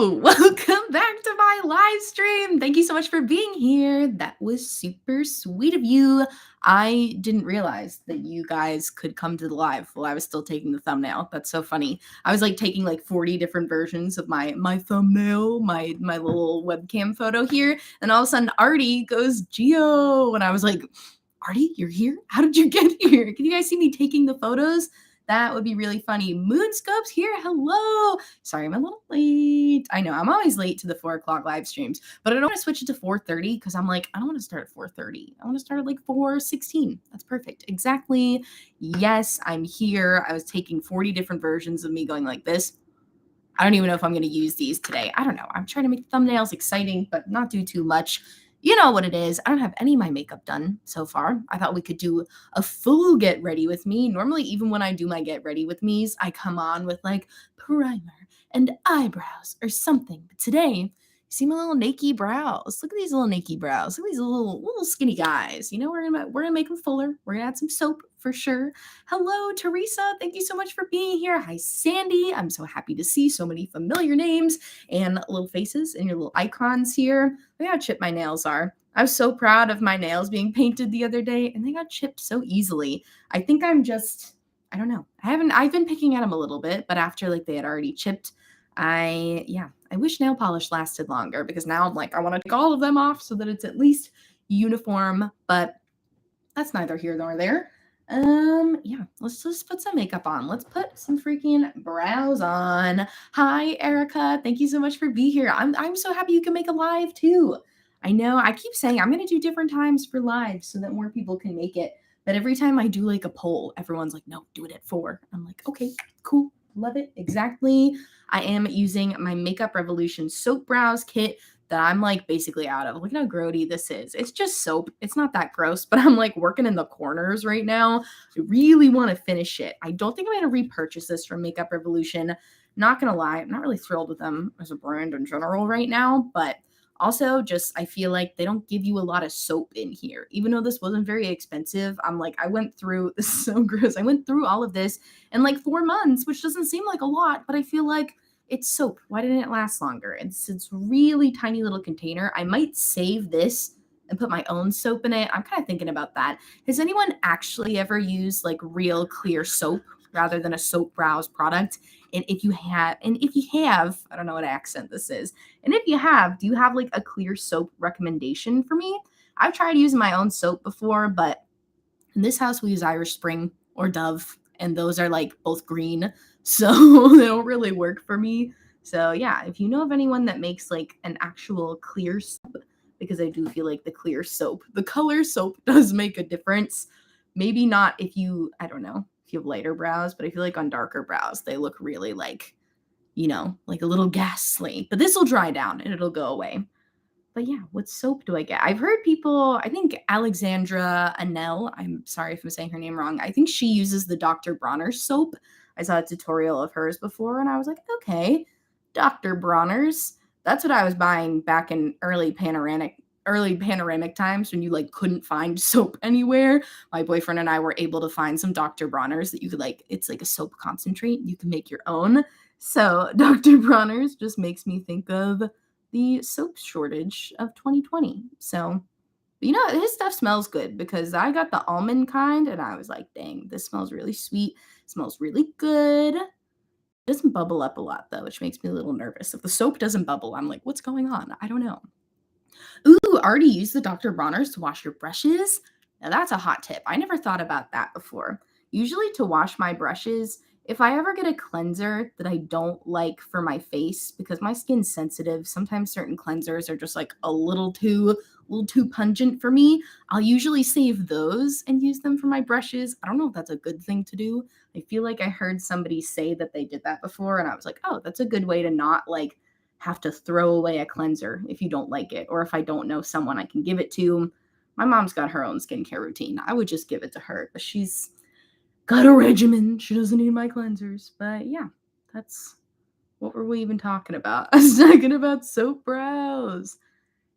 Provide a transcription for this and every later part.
Hello, welcome back to my live stream. Thank you so much for being here. That was super sweet of you. I didn't realize that you guys could come to the live while I was still taking the thumbnail. That's so funny. I was like taking like 40 different versions of my thumbnail, my little webcam photo here, and all of a sudden Artie goes Geo, and I was like, Artie, you're here? How did you get here? Can you guys see me taking the photos? That would be really funny. Moonscope's here. Hello. Sorry, I'm a little late. I know I'm always late to the 4 o'clock live streams, but I don't want to switch it to 4:30 because I'm like, I don't want to start at 4:30. I want to start at like 4:16. That's perfect. Exactly. Yes, I'm here. I was taking 40 different versions of me going like this. I don't even know if I'm going to use these today. I don't know. I'm trying to make thumbnails exciting, but not do too much. You know what it is. I don't have any of my makeup done so far. I thought we could do a full get ready with me. Normally, even when I do my get ready with me's, I come on with like primer and eyebrows or something. But today, you see my little naked brows. Look at these little naked brows. Look at these little skinny guys. You know, we're gonna make them fuller. We're gonna add some soap for sure. Hello, Teresa. Thank you so much for being here. Hi, Sandy. I'm so happy to see so many familiar names and little faces and your little icons here. Look how chipped my nails are. I was so proud of my nails being painted the other day, and they got chipped so easily. I think I don't know. I've been picking at them a little bit, but after like they had already chipped, I wish nail polish lasted longer because now I'm like, I want to take all of them off so that it's at least uniform, but that's neither here nor there. Let's just put some makeup on. Let's put some freaking brows on. Hi, Erica. Thank you so much for being here. I'm so happy you can make a live too. I know I keep saying I'm going to do different times for live so that more people can make it. But every time I do like a poll, everyone's like, no, do it at 4. I'm like, okay, cool. Love it. Exactly. I am using my Makeup Revolution Soap Brows Kit that I'm like basically out of. Look at how grody this is. It's just soap. It's not that gross, but I'm like working in the corners right now. I really want to finish it. I don't think I'm going to repurchase this from Makeup Revolution. Not going to lie. I'm not really thrilled with them as a brand in general right now, but also just I feel like they don't give you a lot of soap in here. Even though this wasn't very expensive, I'm like, this is so gross. I went through all of this in like 4 months, which doesn't seem like a lot, but I feel like it's soap. Why didn't it last longer? It's really tiny little container. I might save this and put my own soap in it. I'm kind of thinking about that. Has anyone actually ever used like real clear soap rather than a soap brows product? And if you have, I don't know what accent this is. And if you have, do you have like a clear soap recommendation for me? I've tried using my own soap before, but in this house we use Irish Spring or Dove, and those are like both green, so they don't really work for me. So yeah, if you know of anyone that makes like an actual clear soap, because I do feel like the color soap does make a difference. Maybe not if you, I don't know, if you have lighter brows, but I feel like on darker brows, they look really like, like a little ghastly. But this will dry down and it'll go away. But yeah, what soap do I get? I've heard people, I think Alexandra Anel, I'm sorry if I'm saying her name wrong. I think she uses the Dr. Bronner's soap. I saw a tutorial of hers before and I was like, okay, Dr. Bronner's. That's what I was buying back in early panoramic times when you like couldn't find soap anywhere. My boyfriend and I were able to find some Dr. Bronner's that you could like, it's like a soap concentrate. You can make your own. So Dr. Bronner's just makes me think of the soap shortage of 2020. So, his stuff smells good because I got the almond kind and I was like, dang, this smells really sweet. It smells really good. It doesn't bubble up a lot though, which makes me a little nervous. If the soap doesn't bubble, I'm like, what's going on? I don't know. Ooh, already used the Dr. Bronner's to wash your brushes? Now that's a hot tip. I never thought about that before. Usually to wash my brushes, if I ever get a cleanser that I don't like for my face, because my skin's sensitive, sometimes certain cleansers are just like a little too pungent for me, I'll usually save those and use them for my brushes. I don't know if that's a good thing to do. I feel like I heard somebody say that they did that before, and I was like, oh, that's a good way to not like have to throw away a cleanser if you don't like it, or if I don't know someone I can give it to. My mom's got her own skincare routine. I would just give it to her, but she's got a regimen. She doesn't need my cleansers. But yeah, that's what were we even talking about? I was talking about soap brows.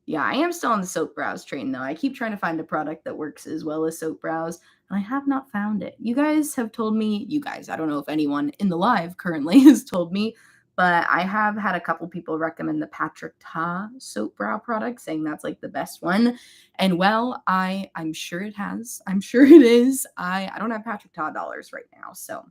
Yeah, I am still on the soap brows train though. I keep trying to find a product that works as well as soap brows, and I have not found it. You guys have told me, I don't know if anyone in the live currently has told me, But I have had a couple people recommend the Patrick Ta soap brow product, saying that's like the best one. And well, I'm sure it has. I'm sure it is. I don't have Patrick Ta dollars right now, so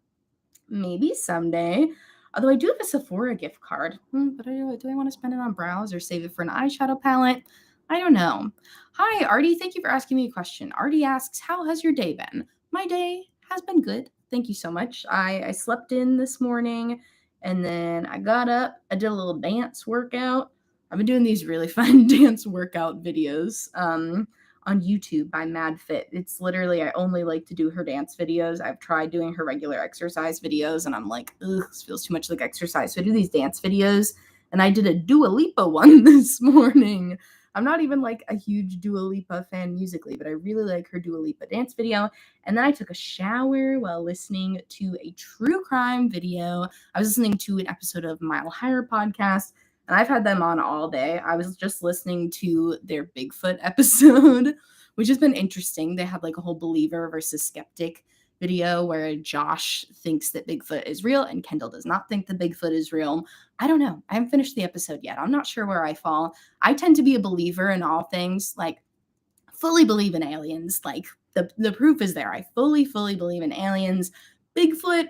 maybe someday. Although I do have a Sephora gift card. But do I want to spend it on brows or save it for an eyeshadow palette? I don't know. Hi, Artie. Thank you for asking me a question. Artie asks, how has your day been? My day has been good. Thank you so much. I slept in this morning and then I got up. I did a little dance workout. I've been doing these really fun dance workout videos. On YouTube by MadFit. It's literally, I only like to do her dance videos. I've tried doing her regular exercise videos and I'm like, ugh, this feels too much like exercise. So I do these dance videos and I did a Dua Lipa one this morning. I'm not even like a huge Dua Lipa fan musically, but I really like her Dua Lipa dance video. And then I took a shower while listening to a true crime video. I was listening to an episode of Mile Higher podcast, and I've had them on all day. I was just listening to their Bigfoot episode, which has been interesting. They had like a whole believer versus skeptic video where Josh thinks that Bigfoot is real and Kendall does not think that Bigfoot is real. I don't know. I haven't finished the episode yet. I'm not sure where I fall. I tend to be a believer in all things, like fully believe in aliens. Like the proof is there. I fully believe in aliens. Bigfoot,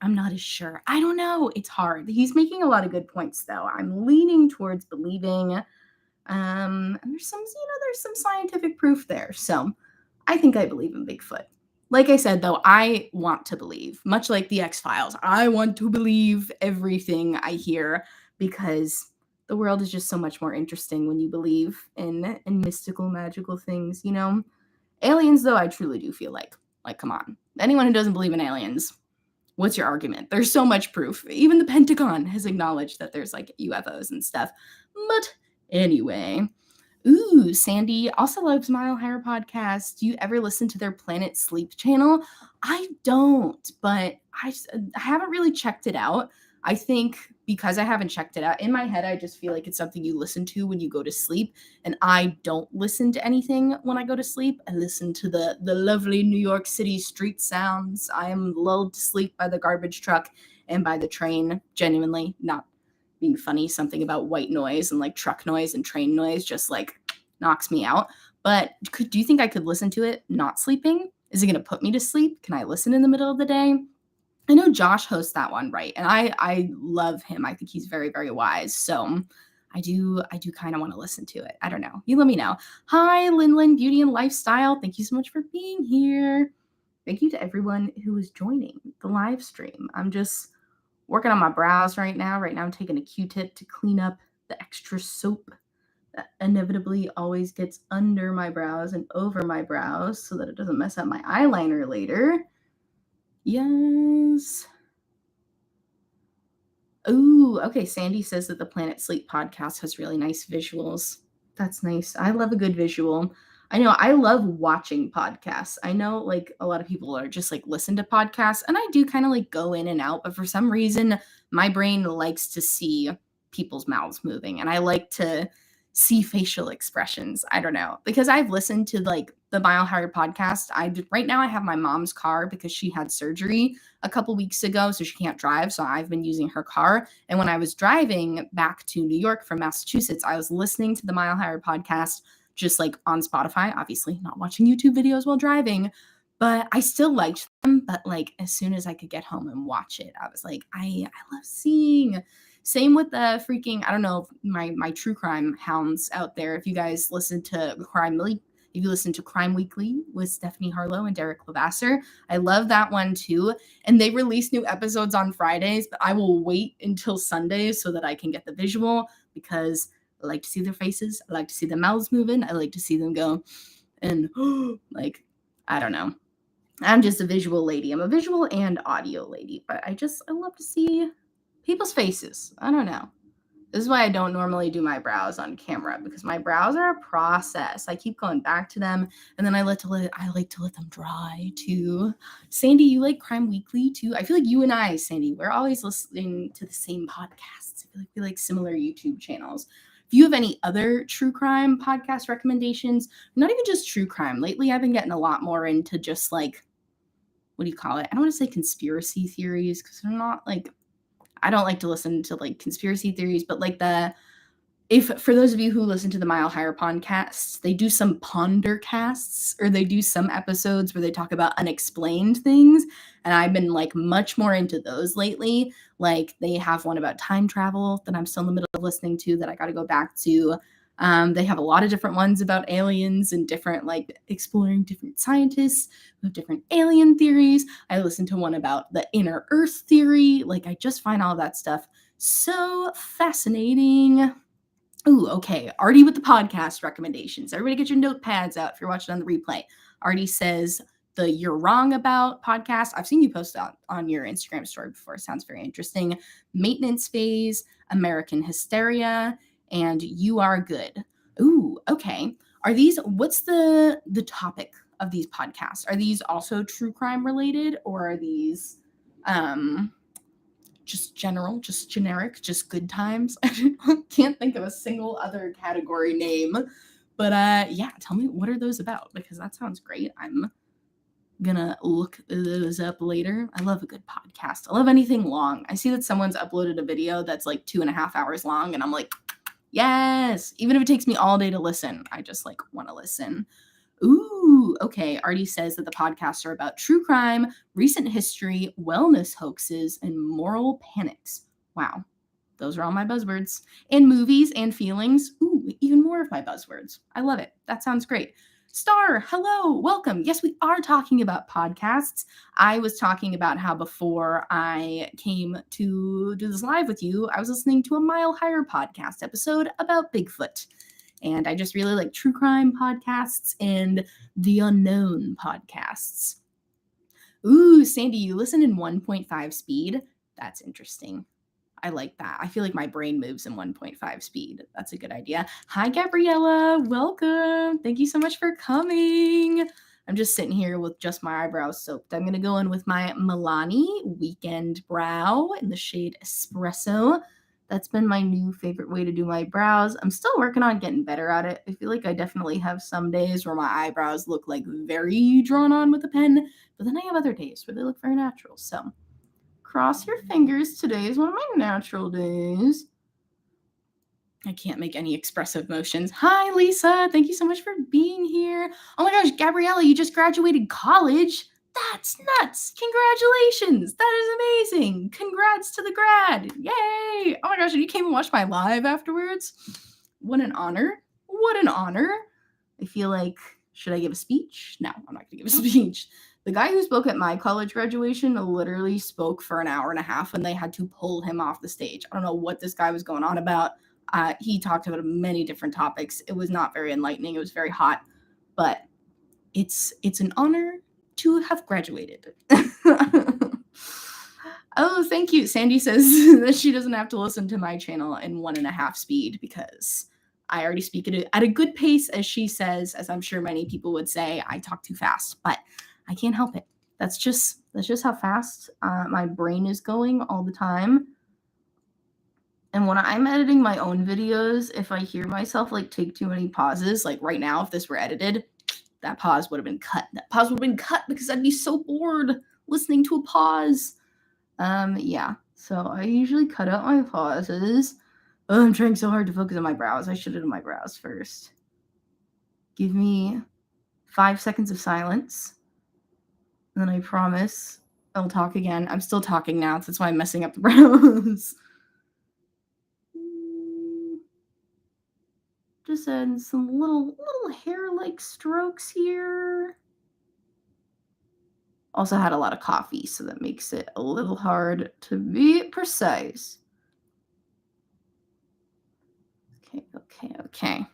I'm not as sure. I don't know. It's hard. He's making a lot of good points, though. I'm leaning towards believing. And there's some scientific proof there. So I think I believe in Bigfoot. Like I said, though, I want to believe, much like the X-Files. I want to believe everything I hear because the world is just so much more interesting when you believe in mystical, magical things, you know? Aliens, though, I truly do feel like, come on. Anyone who doesn't believe in aliens, what's your argument? There's so much proof. Even the Pentagon has acknowledged that there's like UFOs and stuff. But anyway, ooh, Sandy also loves Mile Higher podcast. Do you ever listen to their Planet Sleep channel? I don't, but I haven't really checked it out. I think because I haven't checked it out, in my head, I just feel like it's something you listen to when you go to sleep. And I don't listen to anything when I go to sleep. I listen to the lovely New York City street sounds. I am lulled to sleep by the garbage truck and by the train, genuinely, not being funny. Something about white noise and like truck noise and train noise just like knocks me out. But do you think I could listen to it not sleeping? Is it going to put me to sleep? Can I listen in the middle of the day? I know Josh hosts that one, right? And I love him. I think he's very, very wise. So I do kind of want to listen to it. I don't know. You let me know. Hi, Lin Beauty and Lifestyle. Thank you so much for being here. Thank you to everyone who is joining the live stream. I'm just working on my brows right now. Right now I'm taking a Q-tip to clean up the extra soap that inevitably always gets under my brows and over my brows so that it doesn't mess up my eyeliner later. Yes. Ooh, okay. Sandy says that the Planet Sleep podcast has really nice visuals. That's nice. I love a good visual. I know I love watching podcasts. I know like a lot of people are just like listen to podcasts, and I do kind of like go in and out, but for some reason my brain likes to see people's mouths moving and I like to see facial expressions. I don't know. Because I've listened to like the Mile Higher podcast. Right now I have my mom's car because she had surgery a couple weeks ago, so she can't drive. So I've been using her car. And when I was driving back to New York from Massachusetts, I was listening to the Mile Higher podcast just like on Spotify, obviously not watching YouTube videos while driving, but I still liked them. But like as soon as I could get home and watch it, I was like, I love seeing. Same with the freaking, I don't know, my true crime hounds out there. If you guys listen to if you listen to Crime Weekly with Stephanie Harlow and Derek Levasseur, I love that one too. And they release new episodes on Fridays, but I will wait until Sundays so that I can get the visual because I like to see their faces. I like to see their mouths moving. I like to see them go and like, I don't know. I'm just a visual lady. I'm a visual and audio lady, but I love to see people's faces. I don't know. This is why I don't normally do my brows on camera because my brows are a process. I keep going back to them and then I like to let them dry too. Sandy, you like Crime Weekly too? I feel like you and I, Sandy, we're always listening to the same podcasts. I feel like we like similar YouTube channels. If you have any other true crime podcast recommendations, not even just true crime. Lately, I've been getting a lot more into just like, what do you call it? I don't want to say conspiracy theories because they're not like, I don't like to listen to like conspiracy theories, but like if for those of you who listen to the Mile Higher podcasts, they do some ponder casts, or they do some episodes where they talk about unexplained things, and I've been like much more into those lately. Like they have one about time travel that I'm still in the middle of listening to that I got to go back to. They have a lot of different ones about aliens and different like exploring different scientists with different alien theories. I listened to one about the inner Earth theory. Like I just find all that stuff so fascinating. Ooh, okay. Artie with the podcast recommendations. Everybody get your notepads out if you're watching on the replay. Artie says the You're Wrong About podcast. I've seen you post on your Instagram story before. It sounds very interesting. Maintenance Phase, American Hysteria, and You Are Good. Ooh, okay. What's the topic of these podcasts? Are these also true crime related, or are these just general, just generic, just good times? I can't think of a single other category name. But yeah, tell me, what are those about? Because that sounds great. I'm gonna look those up later. I love a good podcast. I love anything long. I see that someone's uploaded a video that's like 2.5 hours long, and I'm like, yes, even if it takes me all day to listen, I just like want to listen. Ooh, okay. Artie says that the podcasts are about true crime, recent history, wellness hoaxes, and moral panics. Wow. Those are all my buzzwords. And movies and feelings. Ooh, even more of my buzzwords. I love it. That sounds great. Star, hello, welcome. Yes, we are talking about podcasts. I was talking about how before I came to do this live with you, I was listening to a Mile Higher podcast episode about Bigfoot. And I just really like true crime podcasts and the unknown podcasts. Ooh, Sandy, you listen in 1.5 speed? That's interesting. I like that. I feel like my brain moves in 1.5 speed. That's a good idea. Hi, Gabriella. Welcome. Thank you so much for coming. I'm just sitting here with just my eyebrows soaked. I'm going to go in with my Milani Weekend Brow in the shade Espresso. That's been my new favorite way to do my brows. I'm still working on getting better at it. I feel like I definitely have some days where my eyebrows look like very drawn on with a pen, but then I have other days where they look very natural. So cross your fingers. Today is one of my natural days. I can't make any expressive motions. Hi, Lisa. Thank you so much for being here. Oh my gosh, Gabriella, you just graduated college. That's nuts. Congratulations. That is amazing. Congrats to the grad. Yay. Oh my gosh, and you came and watched my live afterwards. What an honor. What an honor. I feel like, should I give a speech? No, I'm not going to give a speech. The guy who spoke at my college graduation literally spoke for an hour and a half, and they had to pull him off the stage. I don't know what this guy was going on about. He talked about many different topics. It was not very enlightening. It was very hot, but it's an honor to have graduated. Oh, thank you. Sandy says that she doesn't have to listen to my channel in 1.5 speed because I already speak at a good pace, as she says, as I'm sure many people would say. I talk too fast, but I can't help it. That's just how fast my brain is going all the time. And when I'm editing my own videos, if I hear myself like take too many pauses, like right now, if this were edited, that pause would have been cut. That pause would have been cut because I'd be so bored listening to a pause. Yeah. So I usually cut out my pauses. Oh, I'm trying so hard to focus on my brows. I should have done my brows first. Give me 5 seconds of silence. And then I promise I'll talk again. I'm still talking now, so that's why I'm messing up the brows. Just add some little hair-like strokes here. Also had a lot of coffee, so that makes it a little hard to be precise. Okay.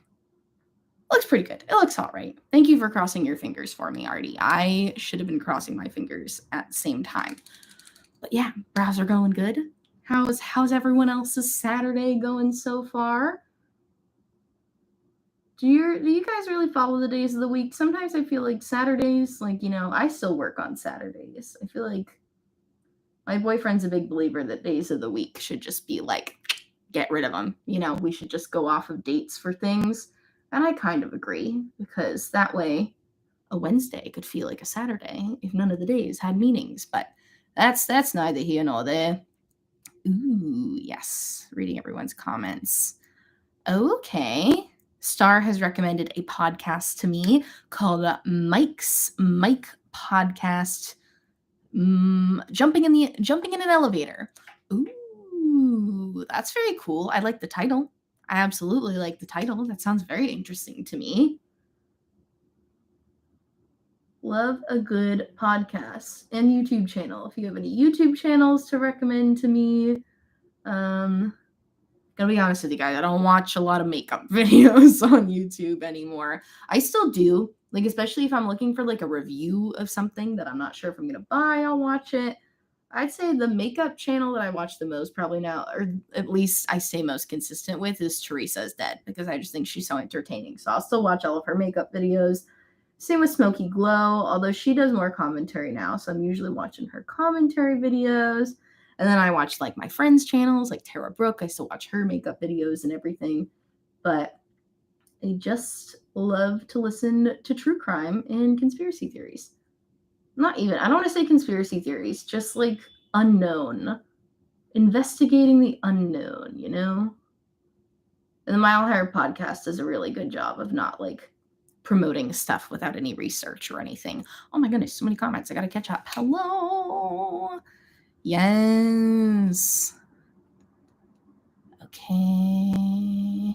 Looks pretty good. It looks all right. Thank you for crossing your fingers for me, Artie. I should have been crossing my fingers at the same time. But yeah, brows are going good. How's everyone else's Saturday going so far? Do you guys really follow the days of the week? Sometimes I feel like Saturdays, like, I still work on Saturdays. I feel like my boyfriend's a big believer that days of the week should just be like, get rid of them. We should just go off of dates for things. And I kind of agree, because that way a Wednesday could feel like a Saturday if none of the days had meanings. But that's neither here nor there. Ooh, yes. Reading everyone's comments. Okay. Star has recommended a podcast to me called Mike Podcast. Jumping in an elevator. Ooh, that's very cool. I like the title. I absolutely like the title. That sounds very interesting to me. Love a good podcast and YouTube channel. If you have any YouTube channels to recommend to me, gonna be honest with you guys, I don't watch a lot of makeup videos on YouTube anymore. I still do, like, especially if I'm looking for like a review of something that I'm not sure if I'm gonna buy, I'll watch it. I'd say the makeup channel that I watch the most probably now, or at least I stay most consistent with, is Teresa's Dead, because I just think she's so entertaining. So I'll still watch all of her makeup videos. Same with Smoky Glow, although she does more commentary now, so I'm usually watching her commentary videos. And then I watch like my friends' channels, like Tara Brooke. I still watch her makeup videos and everything. But I just love to listen to true crime and conspiracy theories. I don't want to say conspiracy theories, just like unknown. Investigating the unknown, you know? And the Mile Higher podcast does a really good job of not like promoting stuff without any research or anything. Oh my goodness, so many comments. I gotta catch up. Hello. Yes. Okay.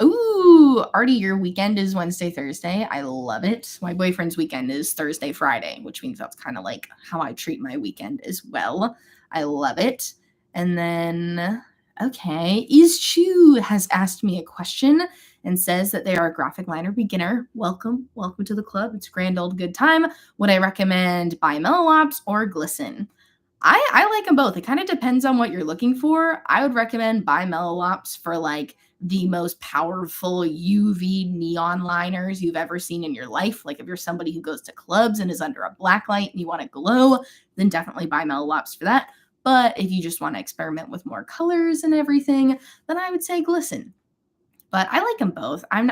Ooh, Artie, your weekend is Wednesday, Thursday. I love it. My boyfriend's weekend is Thursday, Friday, which means that's kind of like how I treat my weekend as well. I love it. And then, okay, Is Chu has asked me a question and says that they are a graphic liner beginner. Welcome to the club. It's a grand old good time. Would I recommend By Melolops or Glisten? I like them both. It kind of depends on what you're looking for. I would recommend By Melolops for like the most powerful UV neon liners you've ever seen in your life. Like if you're somebody who goes to clubs and is under a black light and you want to glow, then definitely By Melolops for that. But if you just want to experiment with more colors and everything, then I would say Glisten. But I like them both. I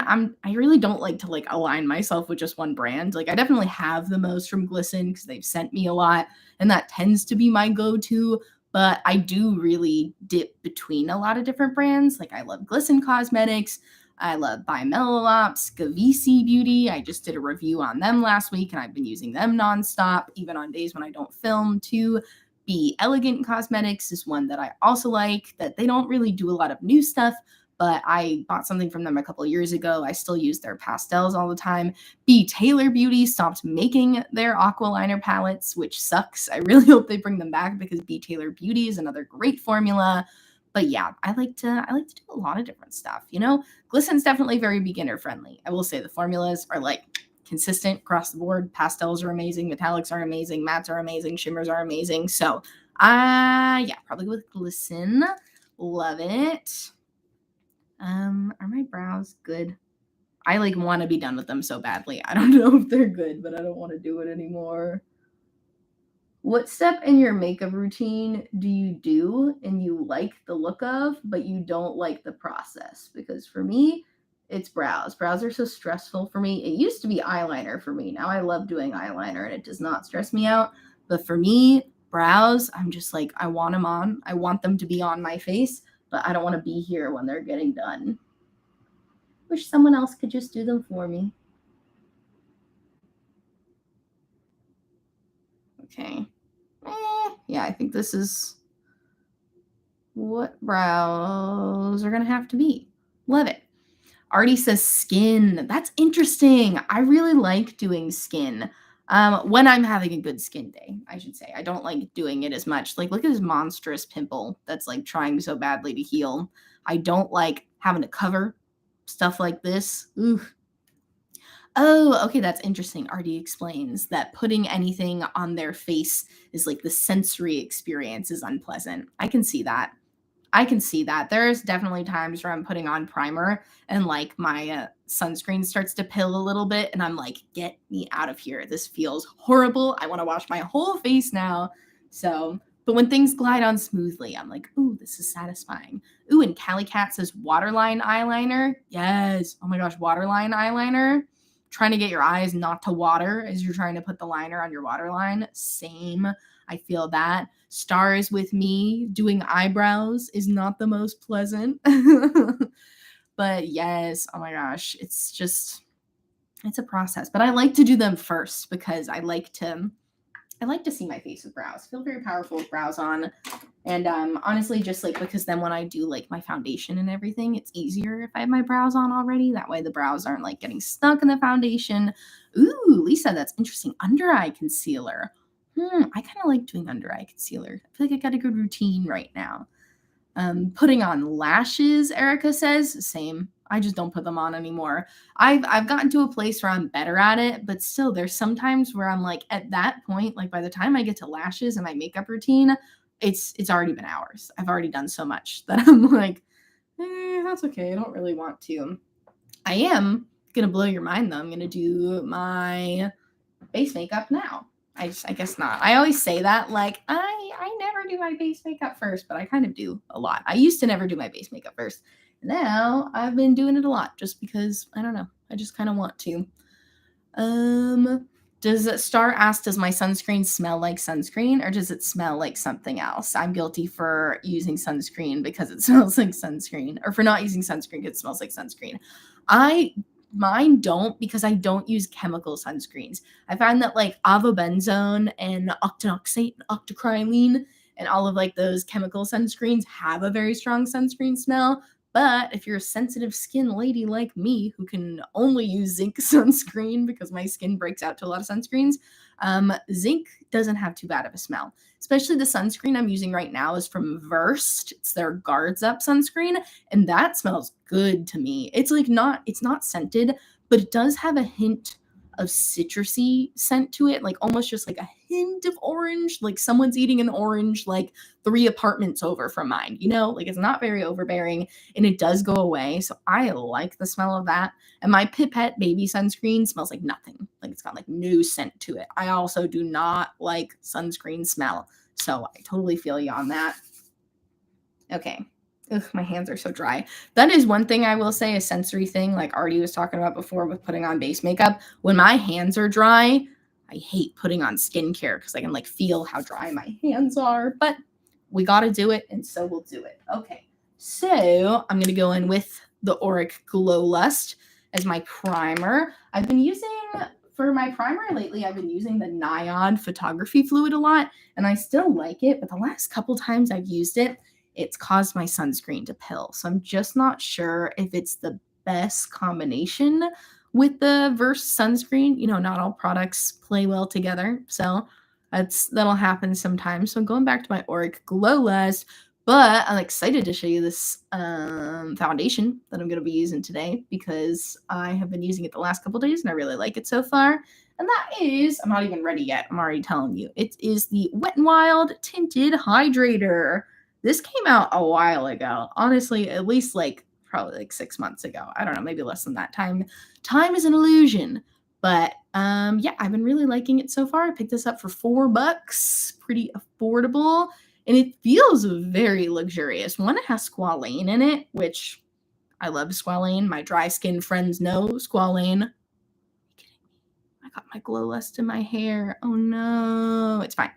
really don't like to like align myself with just one brand. Like I definitely have the most from Glisten because they've sent me a lot and that tends to be my go-to, but I do really dip between a lot of different brands. Like I love Glisten Cosmetics, I love By Melolops, Gavisi Beauty. I just did a review on them last week and I've been using them nonstop, even on days when I don't film too. Be Elegant Cosmetics is one that I also like, that they don't really do a lot of new stuff, but I bought something from them a couple of years ago. I still use their pastels all the time. B. Taylor Beauty stopped making their aqua liner palettes, which sucks. I really hope they bring them back because B. Taylor Beauty is another great formula. But yeah, I like to do a lot of different stuff. You know, Glisten's definitely very beginner friendly. I will say the formulas are like consistent across the board. Pastels are amazing, metallics are amazing, mattes are amazing, shimmers are amazing. So, yeah, probably with Glisten. Love it. Are my brows good? I like want to be done with them so badly. I don't know if they're good, but I don't want to do it anymore. What step in your makeup routine do you do and you like the look of, but you don't like the process? Because for me, it's brows. Brows are so stressful for me. It used to be eyeliner for me. Now I love doing eyeliner and it does not stress me out. But for me, brows, I'm just like, I want them on. I want them to be on my face, but I don't want to be here when they're getting done. Wish someone else could just do them for me. Okay. Yeah, I think this is what brows are going to have to be. Love it. Artie says skin. That's interesting. I really like doing skin. When I'm having a good skin day, I should say. I don't like doing it as much. Like, look at this monstrous pimple that's like trying so badly to heal. I don't like having to cover stuff like this. Ooh. Oh, okay, that's interesting. Artie explains that putting anything on their face is like the sensory experience is unpleasant. I can see that. I can see that. There's definitely times where I'm putting on primer and like my sunscreen starts to pill a little bit and I'm like, get me out of here. This feels horrible. I want to wash my whole face now. So, but when things glide on smoothly, I'm like, ooh, this is satisfying. Ooh, and Callie Cat says waterline eyeliner. Yes. Oh my gosh, waterline eyeliner. Trying to get your eyes not to water as you're trying to put the liner on your waterline. Same. I feel that. Stars with me doing eyebrows is not the most pleasant. But yes, oh my gosh, it's a process. But I like to do them first because I like to see my face with brows. I feel very powerful with brows on. And honestly, just like because then when I do like my foundation and everything, it's easier if I have my brows on already. That way the brows aren't like getting stuck in the foundation. Ooh, Lisa, that's interesting. Under eye concealer. I kind of like doing under eye concealer. I feel like I got a good routine right now. Putting on lashes, Erica says, same. I just don't put them on anymore. I've gotten to a place where I'm better at it, but still there's sometimes where I'm like at that point, like by the time I get to lashes and my makeup routine, it's already been hours. I've already done so much that I'm like, that's okay. I don't really want to. I am gonna blow your mind though. I'm gonna do my base makeup now. I guess not. I always say that like I never do my base makeup first, but I kind of do a lot. I used to never do my base makeup first. Now I've been doing it a lot just because I don't know. I just kind of want to. Does Star ask, does my sunscreen smell like sunscreen or does it smell like something else? I'm guilty for using sunscreen because it smells like sunscreen, or for not using sunscreen because it smells like sunscreen. Mine don't, because I don't use chemical sunscreens. I find that like avobenzone and octinoxate, octocrylene, and all of like those chemical sunscreens have a very strong sunscreen smell. But if you're a sensitive skin lady like me, who can only use zinc sunscreen because my skin breaks out to a lot of sunscreens, zinc doesn't have too bad of a smell. Especially the sunscreen I'm using right now is from Versed. It's their Guards Up sunscreen, and that smells good to me. It's not scented, but it does have a hint of citrusy scent to it, like almost just like a hint of orange, like someone's eating an orange like 3 apartments over from mine, like it's not very overbearing and it does go away. So I like the smell of that. And my Pipette baby sunscreen smells like nothing. Like it's got like no scent to it. I also do not like sunscreen smell. So I totally feel you on that. Okay. Ugh, my hands are so dry. That is one thing I will say, a sensory thing, like Artie was talking about before with putting on base makeup. When my hands are dry, I hate putting on skincare because I can like feel how dry my hands are. But we got to do it, and so we'll do it. Okay. So I'm going to go in with the Auric Glow Lust as my primer. For my primer lately, I've been using the Naiad photography fluid a lot, and I still like it. But the last couple times I've used it, it's caused my sunscreen to pill. So I'm just not sure if it's the best combination with the Verse sunscreen. Not all products play well together. So that'll happen sometimes. So I'm going back to my Auric Glow Lust, but I'm excited to show you this foundation that I'm going to be using today because I have been using it the last couple days and I really like it so far. And that is, I'm not even ready yet. I'm already telling you. It is the Wet n Wild Tinted Hydrator. This came out a while ago. Honestly, at least probably 6 months ago. I don't know, maybe less than that. Time is an illusion. But yeah, I've been really liking it so far. I picked this up for $4, pretty affordable, and it feels very luxurious. One, it has squalane in it, which I love squalane. My dry skin friends know squalane. Are you kidding me? I got my Glow Lust in my hair. Oh no, it's fine.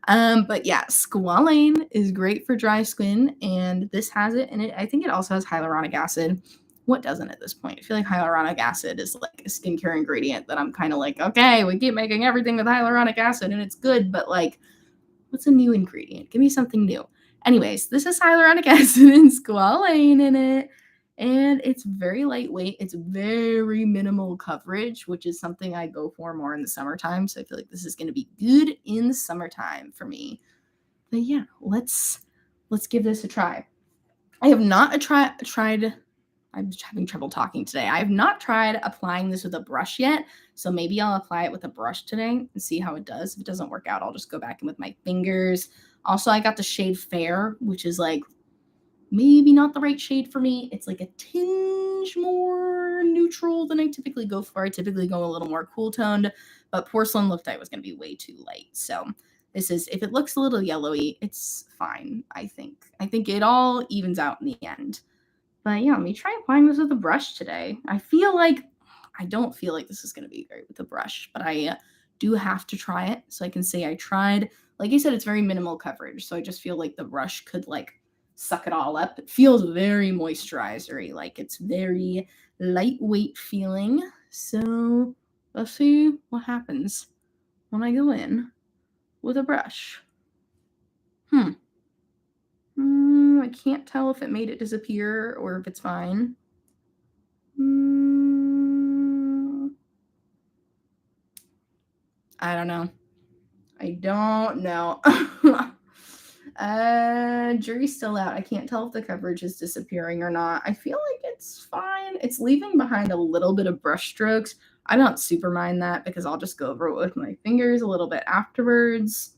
But yeah, squalane is great for dry skin, and this has it, and I think it also has hyaluronic acid. What doesn't at this point? I feel like hyaluronic acid is like a skincare ingredient that I'm kind of like, okay, we keep making everything with hyaluronic acid and it's good, but like, what's a new ingredient? Give me something new. Anyways, this is hyaluronic acid and squalane in it, and it's very lightweight. It's very minimal coverage, which is something I go for more in the summertime. So I feel like this is going to be good in the summertime for me. But yeah, let's give this a try. I have not tried. I'm just having trouble talking today. I have not tried applying this with a brush yet, so maybe I'll apply it with a brush today and see how it does. If it doesn't work out, I'll just go back in with my fingers. Also, I got the shade Fair, which is like maybe not the right shade for me. It's like a tinge more neutral than I typically go for. I typically go a little more cool toned, but Porcelain looked like it was going to be way too light. So this is, if it looks a little yellowy, it's fine, I think. I think it all evens out in the end. But yeah, let me try applying this with a brush today. I don't feel like this is going to be great with a brush, but I do have to try it so I can say I tried. Like I said, it's very minimal coverage, so I just feel like the brush could like suck it all up. It feels very moisturizery, like it's very lightweight feeling. So let's see what happens when I go in with a brush. I can't tell if it made it disappear or if it's fine. I don't know. Jury's still out. I can't tell if the coverage is disappearing or not. I feel like it's fine. It's leaving behind a little bit of brush strokes. I don't super mind that because I'll just go over it with my fingers a little bit afterwards.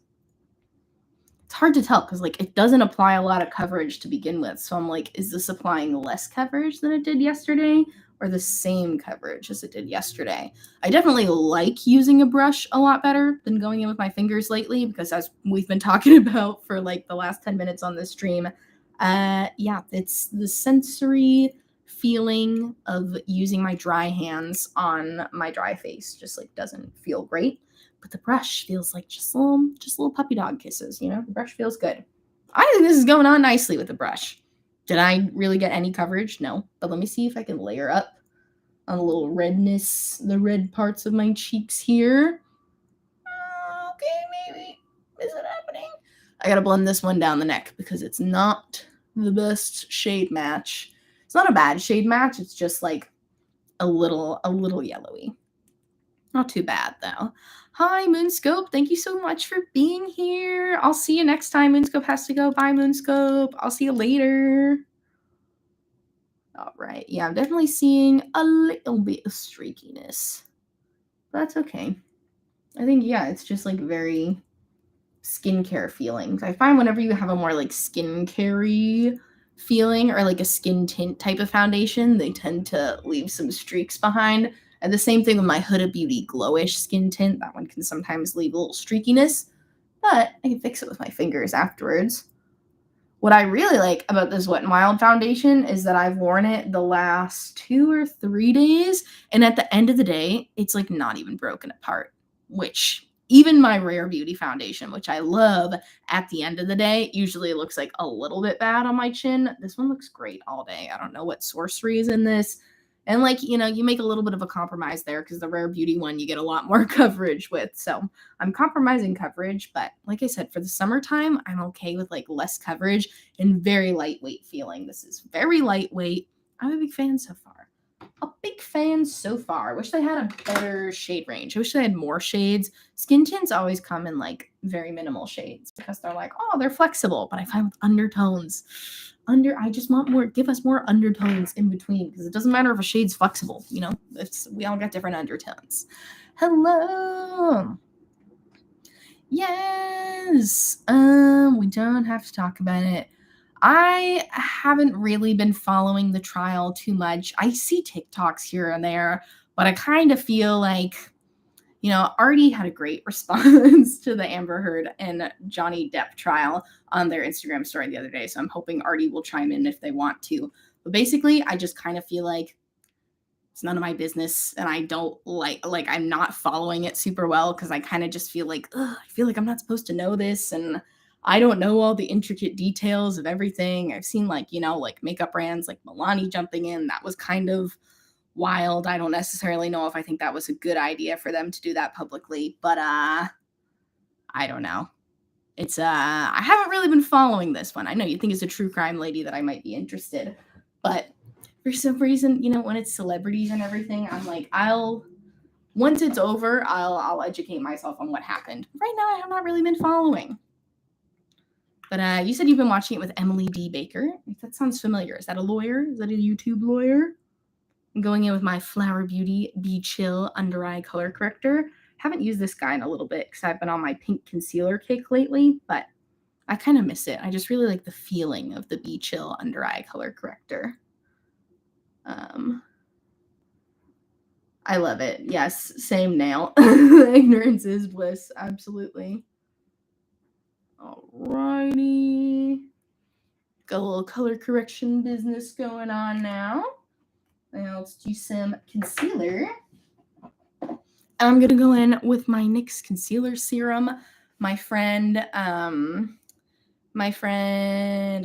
It's hard to tell because like it doesn't apply a lot of coverage to begin with. So I'm like, is this applying less coverage than it did yesterday or the same coverage as it did yesterday? I definitely like using a brush a lot better than going in with my fingers lately because as we've been talking about for like the last 10 minutes on this stream, yeah, it's the sensory feeling of using my dry hands on my dry face just like doesn't feel great. But the brush feels like just little puppy dog kisses, you know? The brush feels good. I think this is going on nicely with the brush. Did I really get any coverage? No. But let me see if I can layer up on a little redness, the red parts of my cheeks here. Okay, maybe. Is it happening? I gotta blend this one down the neck because it's not the best shade match. It's not a bad shade match. It's just like a little yellowy. Not too bad, though. Hi, Moonscope. Thank you so much for being here. I'll see you next time. Moonscope has to go. Bye, Moonscope. I'll see you later. All right. Yeah, I'm definitely seeing a little bit of streakiness. That's okay. I think, yeah, it's just like very skincare feelings. I find whenever you have a more like skincare-y feeling or like a skin tint type of foundation, they tend to leave some streaks behind. And the same thing with my Huda Beauty Glowish skin tint. That one can sometimes leave a little streakiness, but I can fix it with my fingers afterwards. What I really like about this Wet n Wild foundation is that I've worn it the last 2 or 3 days, and at the end of the day, it's like not even broken apart, which even my Rare Beauty foundation, which I love, at the end of the day, usually looks like a little bit bad on my chin. This one looks great all day. I don't know what sorcery is in this. And like, you know, you make a little bit of a compromise there because the Rare Beauty one, you get a lot more coverage with. So I'm compromising coverage. But like I said, for the summertime, I'm okay with like less coverage and very lightweight feeling. This is very lightweight. I'm a big fan so far. A big fan so far. I wish they had a better shade range. I wish they had more shades. Skin tints always come in like very minimal shades because they're like, oh, they're flexible. But I find with undertones, I just want more, give us more undertones in between because it doesn't matter if a shade's flexible, you know, we all got different undertones. Hello. Yes. We don't have to talk about it. I haven't really been following the trial too much. I see TikToks here and there, but I kind of feel like, you know, Artie had a great response to the Amber Heard and Johnny Depp trial on their Instagram story the other day. So I'm hoping Artie will chime in if they want to. But basically, I just kind of feel like it's none of my business. And I don't like I'm not following it super well because I kind of just feel like, I feel like I'm not supposed to know this. And I don't know all the intricate details of everything. I've seen like, you know, like makeup brands like Milani jumping in. That was kind of wild. I don't necessarily know if I think that was a good idea for them to do that publicly, but I don't know. It's I haven't really been following this one. I know you think it's a true crime lady that I might be interested, but for some reason, you know, when it's celebrities and everything, I'm like, once it's over, I'll educate myself on what happened. Right now, I have not really been following. But you said you've been watching it with Emily D. Baker. If that sounds familiar. Is that a lawyer? Is that a YouTube lawyer? I'm going in with my Flower Beauty Be Chill Under Eye Color Corrector. Haven't used this guy in a little bit because I've been on my pink concealer kick lately, but I kind of miss it. I just really like the feeling of the Be Chill Under Eye Color Corrector. I love it. Yes, same nail. Ignorance is bliss. Absolutely. Alrighty. Got a little color correction business going on now. Now let's do some concealer. I'm going to go in with my NYX Concealer Serum. My friend, my friend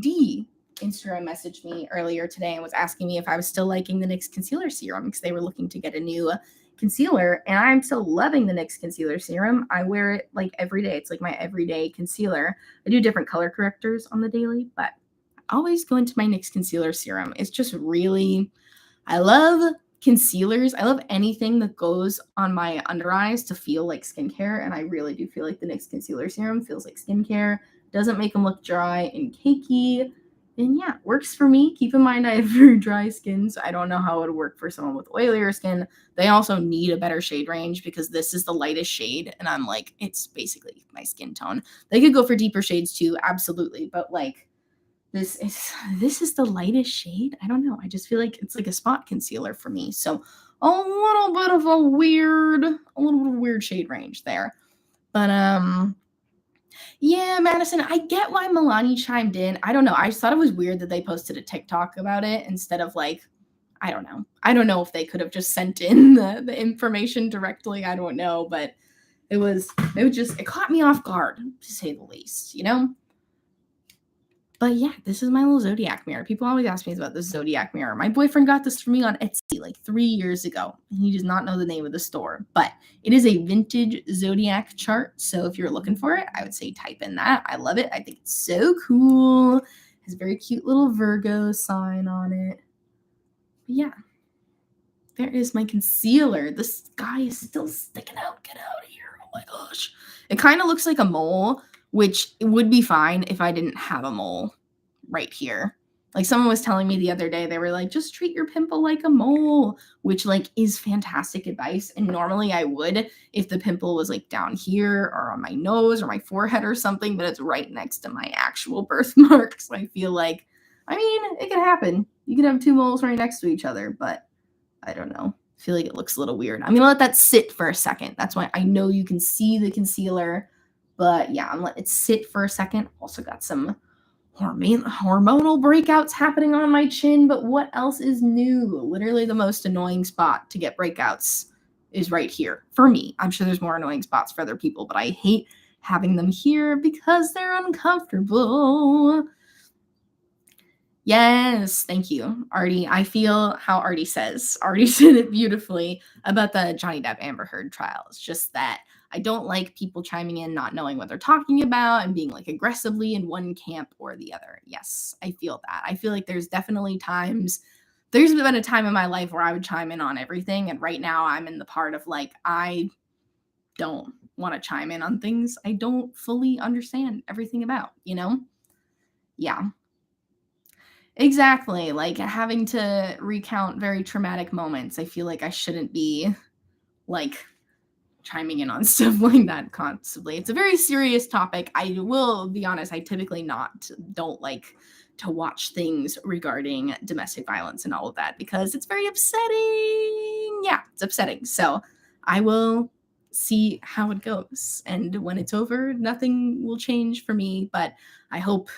D Instagram messaged me earlier today and was asking me if I was still liking the NYX concealer serum because they were looking to get a new concealer, and I'm still loving the NYX concealer serum. I wear it like every day. It's like my everyday concealer. I do different color correctors on the daily, but I always go into my NYX concealer serum. It's just really, I love concealers. I love anything that goes on my under eyes to feel like skincare, and I really do feel like the NYX concealer serum feels like skincare. Doesn't make them look dry and cakey. And yeah, works for me. Keep in mind I have very dry skin, so I don't know how it would work for someone with oilier skin. They also need a better shade range because this is the lightest shade, and I'm like, it's basically my skin tone. They could go for deeper shades too, absolutely, but like this is the lightest shade. I don't know. I just feel like it's like a spot concealer for me. So a little bit of a weird shade range there. But yeah, Madison, I get why Milani chimed in. I don't know. I just thought it was weird that they posted a TikTok about it instead of like, I don't know. I don't know if they could have just sent in the information directly. I don't know, but it caught me off guard, to say the least, you know? But yeah, this is my little Zodiac mirror. People always ask me about this Zodiac mirror. My boyfriend got this for me on Etsy like 3 years ago. He does not know the name of the store, but it is a vintage Zodiac chart. So if you're looking for it, I would say type in that. I love it. I think it's so cool. It has a very cute little Virgo sign on it. But yeah, there is my concealer. This guy is still sticking out. Get out of here. Oh my gosh. It kind of looks like a mole, which would be fine if I didn't have a mole right here. Like someone was telling me the other day, they were like, just treat your pimple like a mole, which like is fantastic advice. And normally I would if the pimple was like down here or on my nose or my forehead or something, but it's right next to my actual birthmark. So I feel like, I mean, it could happen. You could have two moles right next to each other, but I don't know. I feel like it looks a little weird. I'm going to let that sit for a second. That's why I know you can see the concealer. But yeah, I'm letting it sit for a second. Also got some hormonal breakouts happening on my chin, but what else is new? Literally the most annoying spot to get breakouts is right here for me. I'm sure there's more annoying spots for other people, but I hate having them here because they're uncomfortable. Yes, thank you, Artie. I feel how Artie says. Artie said it beautifully about the Johnny Depp Amber Heard trial. It's just that I don't like people chiming in, not knowing what they're talking about, and being like aggressively in one camp or the other. Yes, I feel that. I feel like there's definitely times, there's been a time in my life where I would chime in on everything. And right now I'm in the part of like, I don't want to chime in on things I don't fully understand everything about, you know? Yeah. Exactly, like, having to recount very traumatic moments, I feel like I shouldn't be, like, chiming in on stuff like that constantly. It's a very serious topic. I will be honest, I typically don't like to watch things regarding domestic violence and all of that because it's very upsetting. Yeah, it's upsetting. So, I will see how it goes, and when it's over, nothing will change for me, but I hope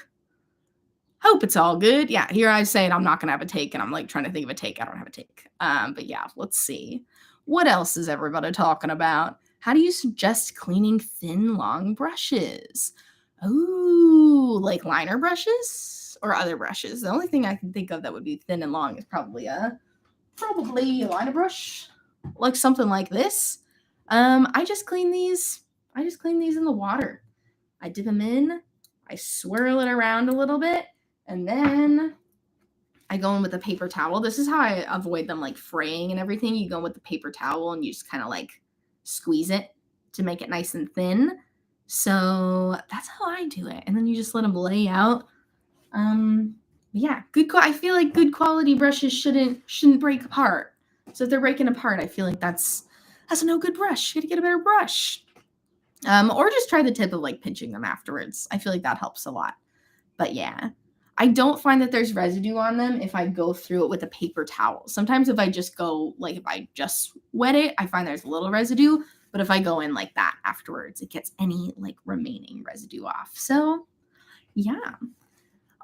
it's all good. Yeah, here I say I'm not gonna have a take, and I'm like trying to think of a take. I don't have a take. But yeah, let's see. What else is everybody talking about? How do you suggest cleaning thin, long brushes? Ooh, like liner brushes or other brushes? The only thing I can think of that would be thin and long is probably a liner brush, like something like this. I just clean these. In the water. I dip them in. I swirl it around a little bit. And then I go in with a paper towel. This is how I avoid them like fraying and everything. You go in with the paper towel and you just kind of like squeeze it to make it nice and thin. So that's how I do it. And then you just let them lay out. Yeah, I feel like good quality brushes shouldn't break apart. So if they're breaking apart, I feel like that's a no good brush. You gotta get a better brush. Or just try the tip of like pinching them afterwards. I feel like that helps a lot. But yeah. I don't find that there's residue on them if I go through it with a paper towel. Sometimes if I just wet it, I find there's a little residue. But if I go in like that afterwards, it gets any like remaining residue off. So yeah.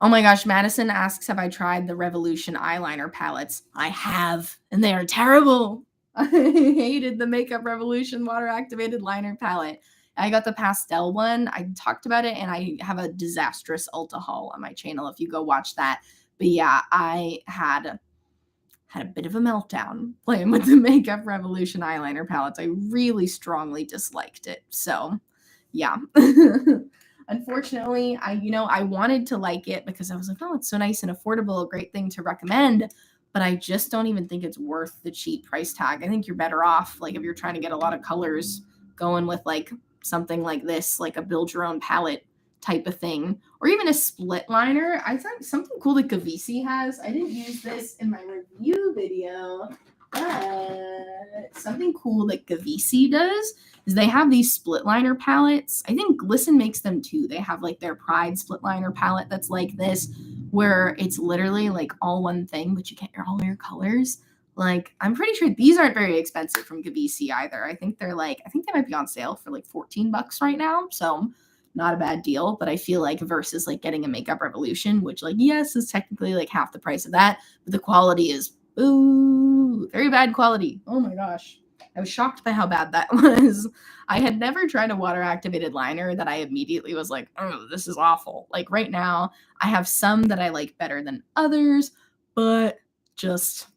Oh my gosh, Madison asks, have I tried the Revolution eyeliner palettes? I have, and they are terrible. I hated the Makeup Revolution water activated liner palette. I got the pastel one. I talked about it, and I have a disastrous Ulta haul on my channel if you go watch that. But yeah, I had a bit of a meltdown playing with the Makeup Revolution eyeliner palettes. I really strongly disliked it. So, yeah. Unfortunately, I wanted to like it because I was like, oh, it's so nice and affordable, a great thing to recommend. But I just don't even think it's worth the cheap price tag. I think you're better off, like, if you're trying to get a lot of colors, going with like something like this, like a build your own palette type of thing, or even a split liner. I thought something cool that Gavisi has. I didn't use this in my review video, but something cool that Gavisi does is they have these split liner palettes. I think Glisten makes them too. They have like their Pride split liner palette that's like this, where it's literally like all one thing, but you get all your colors. Like, I'm pretty sure these aren't very expensive from Gavisi either. I think they might be on sale for like $14 right now. So not a bad deal, but I feel like versus like getting a Makeup Revolution, which like, yes, is technically like half the price of that, but the quality is very bad quality. Oh my gosh. I was shocked by how bad that was. I had never tried a water activated liner that I immediately was like, oh, this is awful. Like right now, I have some that I like better than others, but just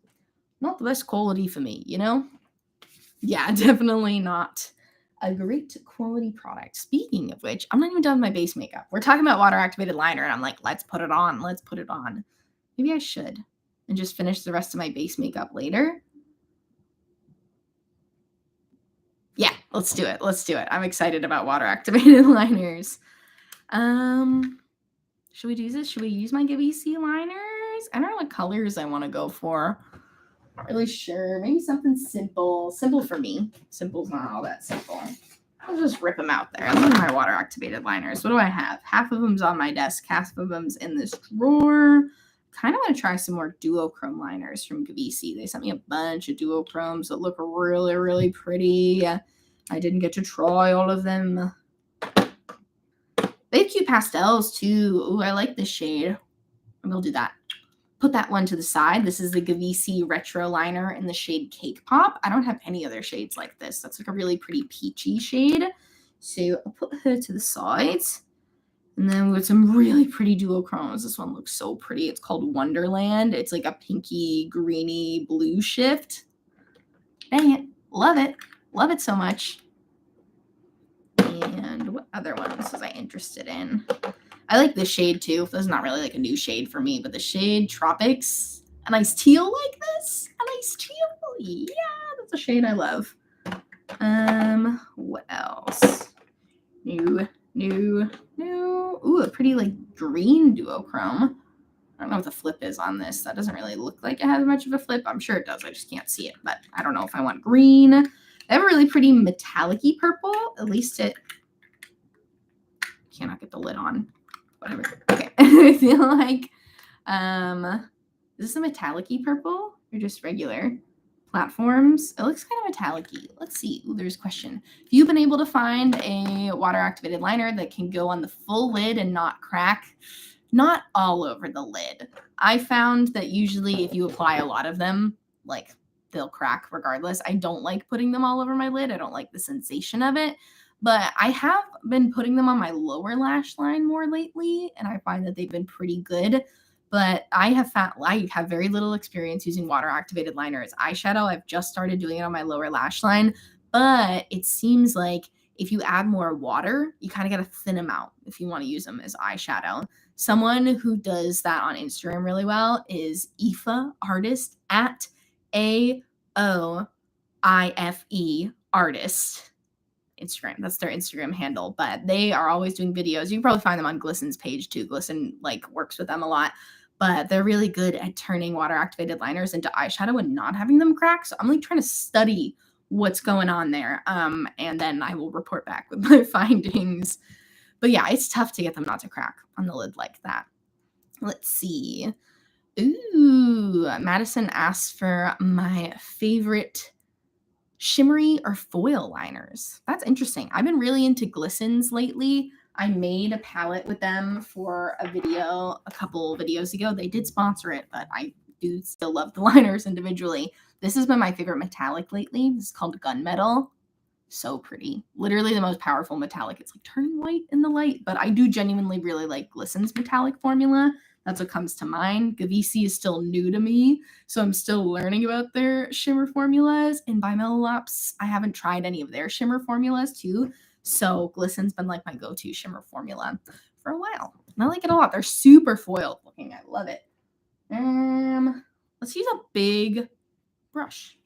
not the best quality for me, you know? Yeah, definitely not a great quality product. Speaking of which, I'm not even done with my base makeup. We're talking about water activated liner, and I'm like, let's put it on. Let's put it on. Maybe I should and just finish the rest of my base makeup later. Yeah, let's do it. Let's do it. I'm excited about water activated liners. Should we do this? Should we use my Gavisi liners? I don't know what colors I want to go for. Not really sure. Maybe something simple. Simple for me. Simple's not all that simple. I'll just rip them out there. These are my water activated liners. What do I have? Half of them's on my desk. Half of them's in this drawer. Kind of want to try some more duochrome liners from Gavisi. They sent me a bunch of duochromes that look really, really pretty. I didn't get to try all of them. They have cute pastels too. Ooh, I like this shade. We'll do that. Put that one to the side. This is the Gavisi Retro Liner in the shade Cake Pop. I don't have any other shades like this. That's like a really pretty peachy shade. So I'll put her to the side. And then with some really pretty duochromes. This one looks so pretty. It's called Wonderland. It's like a pinky, greeny blue shift. Dang it. Love it. Love it so much. And what other ones was I interested in? I like this shade too. This is not really like a new shade for me, but the shade Tropics, a nice teal like this. A nice teal. Yeah, that's a shade I love. What else? New. Ooh, a pretty like green duochrome. I don't know what the flip is on this. That doesn't really look like it has much of a flip. I'm sure it does. I just can't see it, but I don't know if I want green. I have a really pretty metallic-y purple. At least it cannot get the lid on. Whatever. Okay. I feel like is this a metallic-y purple or just regular? Platforms. It looks kind of metallic-y. Let's see. Ooh, there's a question. If you've been able to find a water activated liner that can go on the full lid and not crack, not all over the lid. I found that usually if you apply a lot of them, like they'll crack regardless. I don't like putting them all over my lid. I don't like the sensation of it. But I have been putting them on my lower lash line more lately, and I find that they've been pretty good. But I have very little experience using water activated liners. Eyeshadow, I've just started doing it on my lower lash line, but it seems like if you add more water, you kind of get a thin amount if you want to use them as eyeshadow. Someone who does that on Instagram really well is Aoife Artist at AOIFE Artist. Instagram. That's their Instagram handle, but they are always doing videos. You can probably find them on Glisten's page too. Glisten like works with them a lot, but they're really good at turning water activated liners into eyeshadow and not having them crack. So I'm like trying to study what's going on there. And then I will report back with my findings. But yeah, it's tough to get them not to crack on the lid like that. Let's see. Ooh, Madison asked for my favorite shimmery or foil liners. That's interesting. I've been really into Glistens lately. I made a palette with them for a video a couple videos ago. They did sponsor it, but I do still love the liners individually. This has been my favorite metallic lately. This is called Gunmetal. So pretty. Literally the most powerful metallic. It's like turning white in the light, but I do genuinely really like Glisten's metallic formula. That's what comes to mind. Gavisi is still new to me, so I'm still learning about their shimmer formulas. And by Melolops, I haven't tried any of their shimmer formulas too. So Glisten's been like my go-to shimmer formula for a while. And I like it a lot. They're super foiled looking. I love it. Let's use a big brush.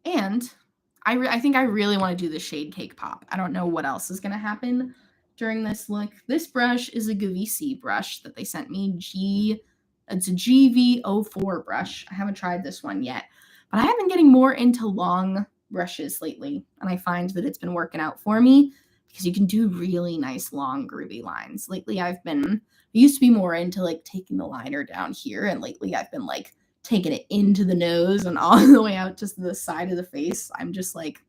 And I think I really want to do the shade cake pop. I don't know what else is going to happen during this look. This brush is a Gavisi brush that they sent me. It's a GV04 brush. I haven't tried this one yet, but I have been getting more into long brushes lately, and I find that it's been working out for me because you can do really nice long groovy lines. Lately I used to be more into like taking the liner down here, and lately I've been like taking it into the nose and all the way out to the side of the face. I'm just like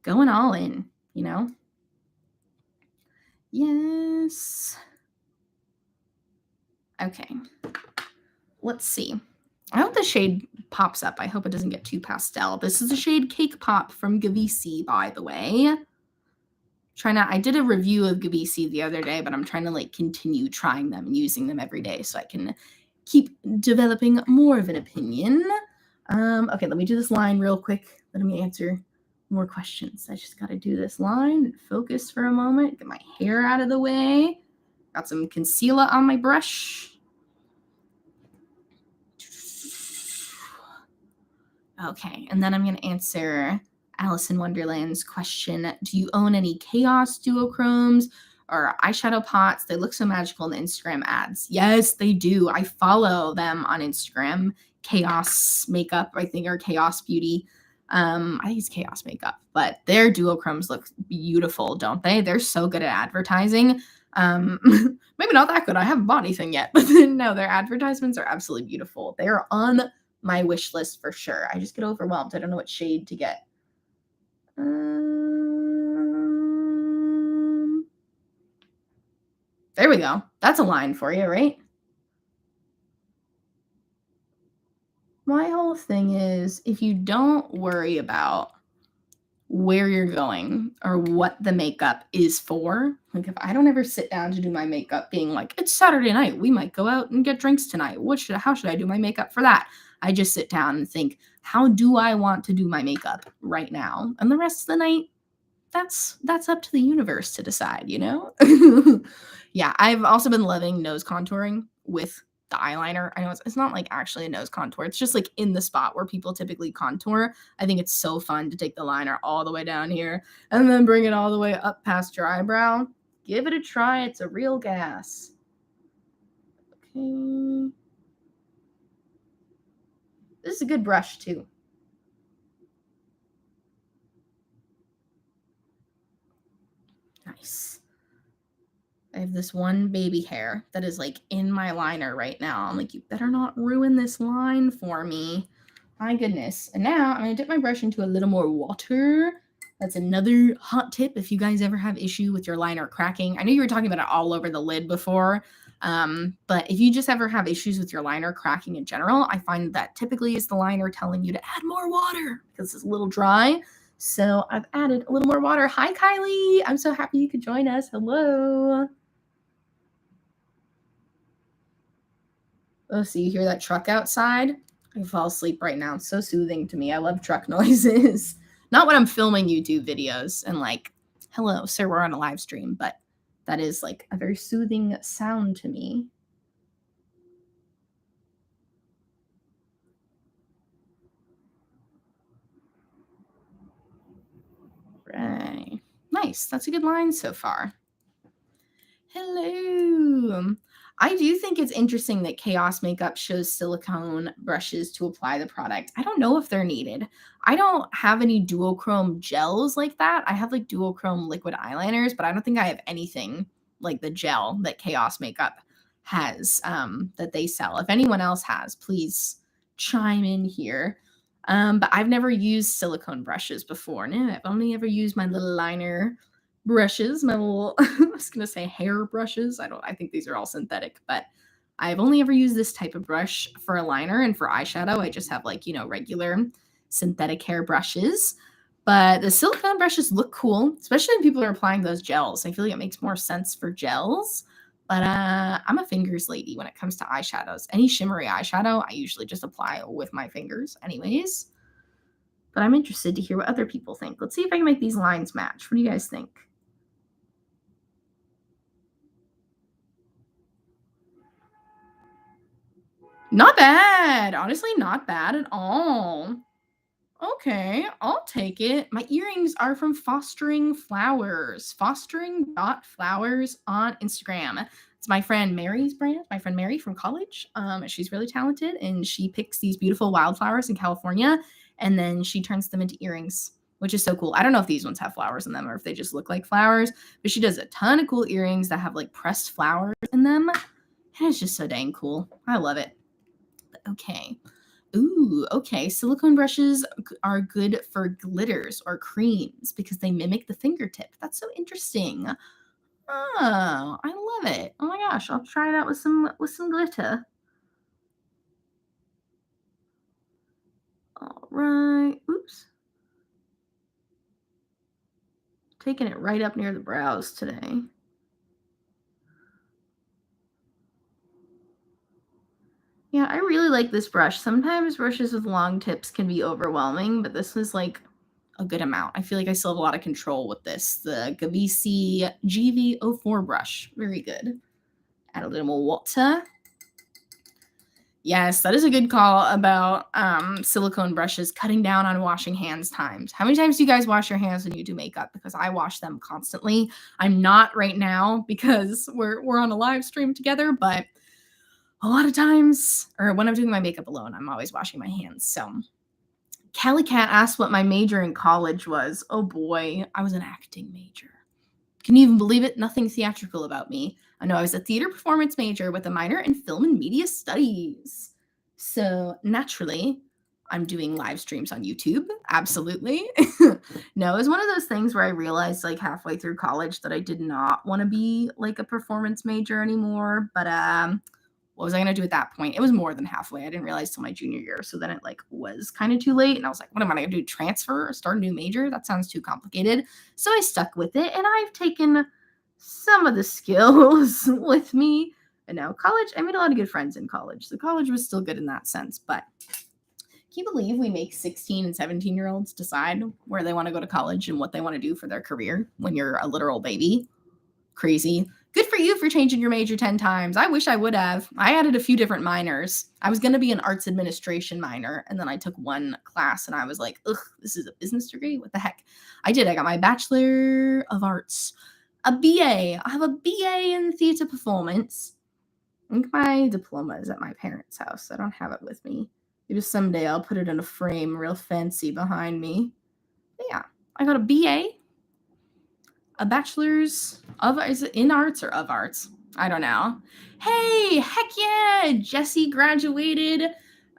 going all in, you know? Yes. Okay. Let's see. I hope the shade pops up. I hope it doesn't get too pastel. This is the shade Cake Pop from Gavisi, by the way. I did a review of Gavisi the other day, but I'm trying to like continue trying them and using them every day so I can keep developing more of an opinion. Okay, let me do this line real quick. Let me answer more questions. I just got to do this line and focus for a moment, get my hair out of the way. Got some concealer on my brush. Okay, and then I'm going to answer Alice in Wonderland's question. Do you own any Chaos duochromes or eyeshadow pots? They look so magical in the Instagram ads. Yes, they do. I follow them on Instagram. Chaos Makeup, I think, or Chaos Beauty. I think it's Chaos Makeup, but their duochromes look beautiful, don't they? They're so good at advertising. Maybe not that good. I haven't bought anything yet, but no, their advertisements are absolutely beautiful. They are on my wish list for sure. I just get overwhelmed. I don't know what shade to get. There we go. That's a line for you, right? My whole thing is if you don't worry about where you're going or what the makeup is for, like if I don't ever sit down to do my makeup being like, it's Saturday night, we might go out and get drinks tonight. How should I do my makeup for that? I just sit down and think, how do I want to do my makeup right now? And the rest of the night, that's up to the universe to decide, you know? Yeah, I've also been loving nose contouring with the eyeliner. I know it's not like actually a nose contour. It's just like in the spot where people typically contour. I think it's so fun to take the liner all the way down here and then bring it all the way up past your eyebrow. Give it a try. It's a real gas. Okay. This is a good brush too. Nice. I have this one baby hair that is like in my liner right now. I'm like, you better not ruin this line for me. My goodness. And now I'm going to dip my brush into a little more water. That's another hot tip if you guys ever have issue with your liner cracking. I know you were talking about it all over the lid before, but if you just ever have issues with your liner cracking in general, I find that typically is the liner telling you to add more water because it's a little dry. So I've added a little more water. Hi, Kylie. I'm so happy you could join us. Hello. Oh, so you hear that truck outside? I can fall asleep right now. It's so soothing to me. I love truck noises. Not when I'm filming YouTube videos and like, hello, sir, we're on a live stream, but that is like a very soothing sound to me. Right. Nice. That's a good line so far. Hello. I do think it's interesting that Chaos Makeup shows silicone brushes to apply the product. I don't know if they're needed. I don't have any duochrome gels like that. I have like duochrome liquid eyeliners, but I don't think I have anything like the gel that Chaos Makeup has that they sell. If anyone else has, please chime in here. But I've never used silicone brushes before. No, I've only ever used my little liner brushes, my little I was gonna say hair brushes. I think these are all synthetic, but I've only ever used this type of brush for a liner, and for eyeshadow I just have like, regular synthetic hair brushes. But the silicone brushes look cool, especially when people are applying those gels. I feel like it makes more sense for gels. But I'm a fingers lady when it comes to eyeshadows. Any shimmery eyeshadow, I usually just apply with my fingers anyways. But I'm interested to hear what other people think. Let's see if I can make these lines match. What do you guys think? Not bad. Honestly, not bad at all. Okay, I'll take it. My earrings are from Fostering Flowers. Fostering.flowers on Instagram. It's my friend Mary's brand. My friend Mary from college. She's really talented and she picks these beautiful wildflowers in California and then she turns them into earrings, which is so cool. I don't know if these ones have flowers in them or if they just look like flowers, but she does a ton of cool earrings that have like pressed flowers in them. And it's just so dang cool. I love it. Okay. Ooh, okay. Silicone brushes are good for glitters or creams because they mimic the fingertip. That's so interesting. Oh, I love it. Oh my gosh, I'll try it out with some glitter. All right. Oops. Taking it right up near the brows today. Yeah, I really like this brush. Sometimes brushes with long tips can be overwhelming, but this was like a good amount. I feel like I still have a lot of control with this. The Gavisi GV04 brush. Very good. Add a little more water. Yes, that is a good call about silicone brushes, cutting down on washing hands times. How many times do you guys wash your hands when you do makeup? Because I wash them constantly. I'm not right now because we're on a live stream together, but a lot of times, or when I'm doing my makeup alone, I'm always washing my hands. So Callie Cat asked what my major in college was. Oh boy, I was an acting major. Can you even believe it? Nothing theatrical about me. I know I was a theater performance major with a minor in film and media studies. So naturally, I'm doing live streams on YouTube. Absolutely. No, it was one of those things where I realized like halfway through college that I did not want to be like a performance major anymore. But what was I going to do at that point? It was more than halfway. I didn't realize till my junior year. So then it like was kind of too late. And I was like, what am I going to do? Transfer or start a new major? That sounds too complicated. So I stuck with it and I've taken some of the skills with me. And now college, I made a lot of good friends in college. The college was still good in that sense. But can you believe we make 16 and 17-year-olds decide where they want to go to college and what they want to do for their career when you're a literal baby? Crazy. Good for you for changing your major 10 times. I wish I would have. I added a few different minors. I was going to be an arts administration minor, and then I took one class, and I was like, ugh, this is a business degree? What the heck? I did. I got my Bachelor of Arts, a BA. I have a BA in theater performance. I think my diploma is at my parents' house. I don't have it with me. Maybe someday I'll put it in a frame real fancy behind me. But yeah, I got a BA. A bachelor's of, is it in arts or of arts? I don't know. Hey, heck yeah! Jesse graduated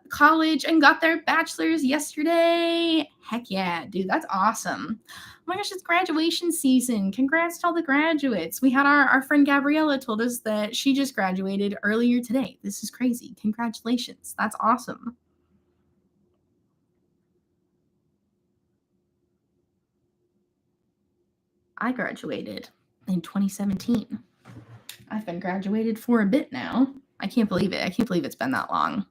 college and got their bachelor's yesterday. Heck yeah, dude, that's awesome. Oh my gosh, it's graduation season. Congrats to all the graduates. We had our friend Gabriella told us that she just graduated earlier today. This is crazy. Congratulations. That's awesome. I graduated in 2017. I've been graduated for a bit now. I can't believe it. I can't believe it's been that long.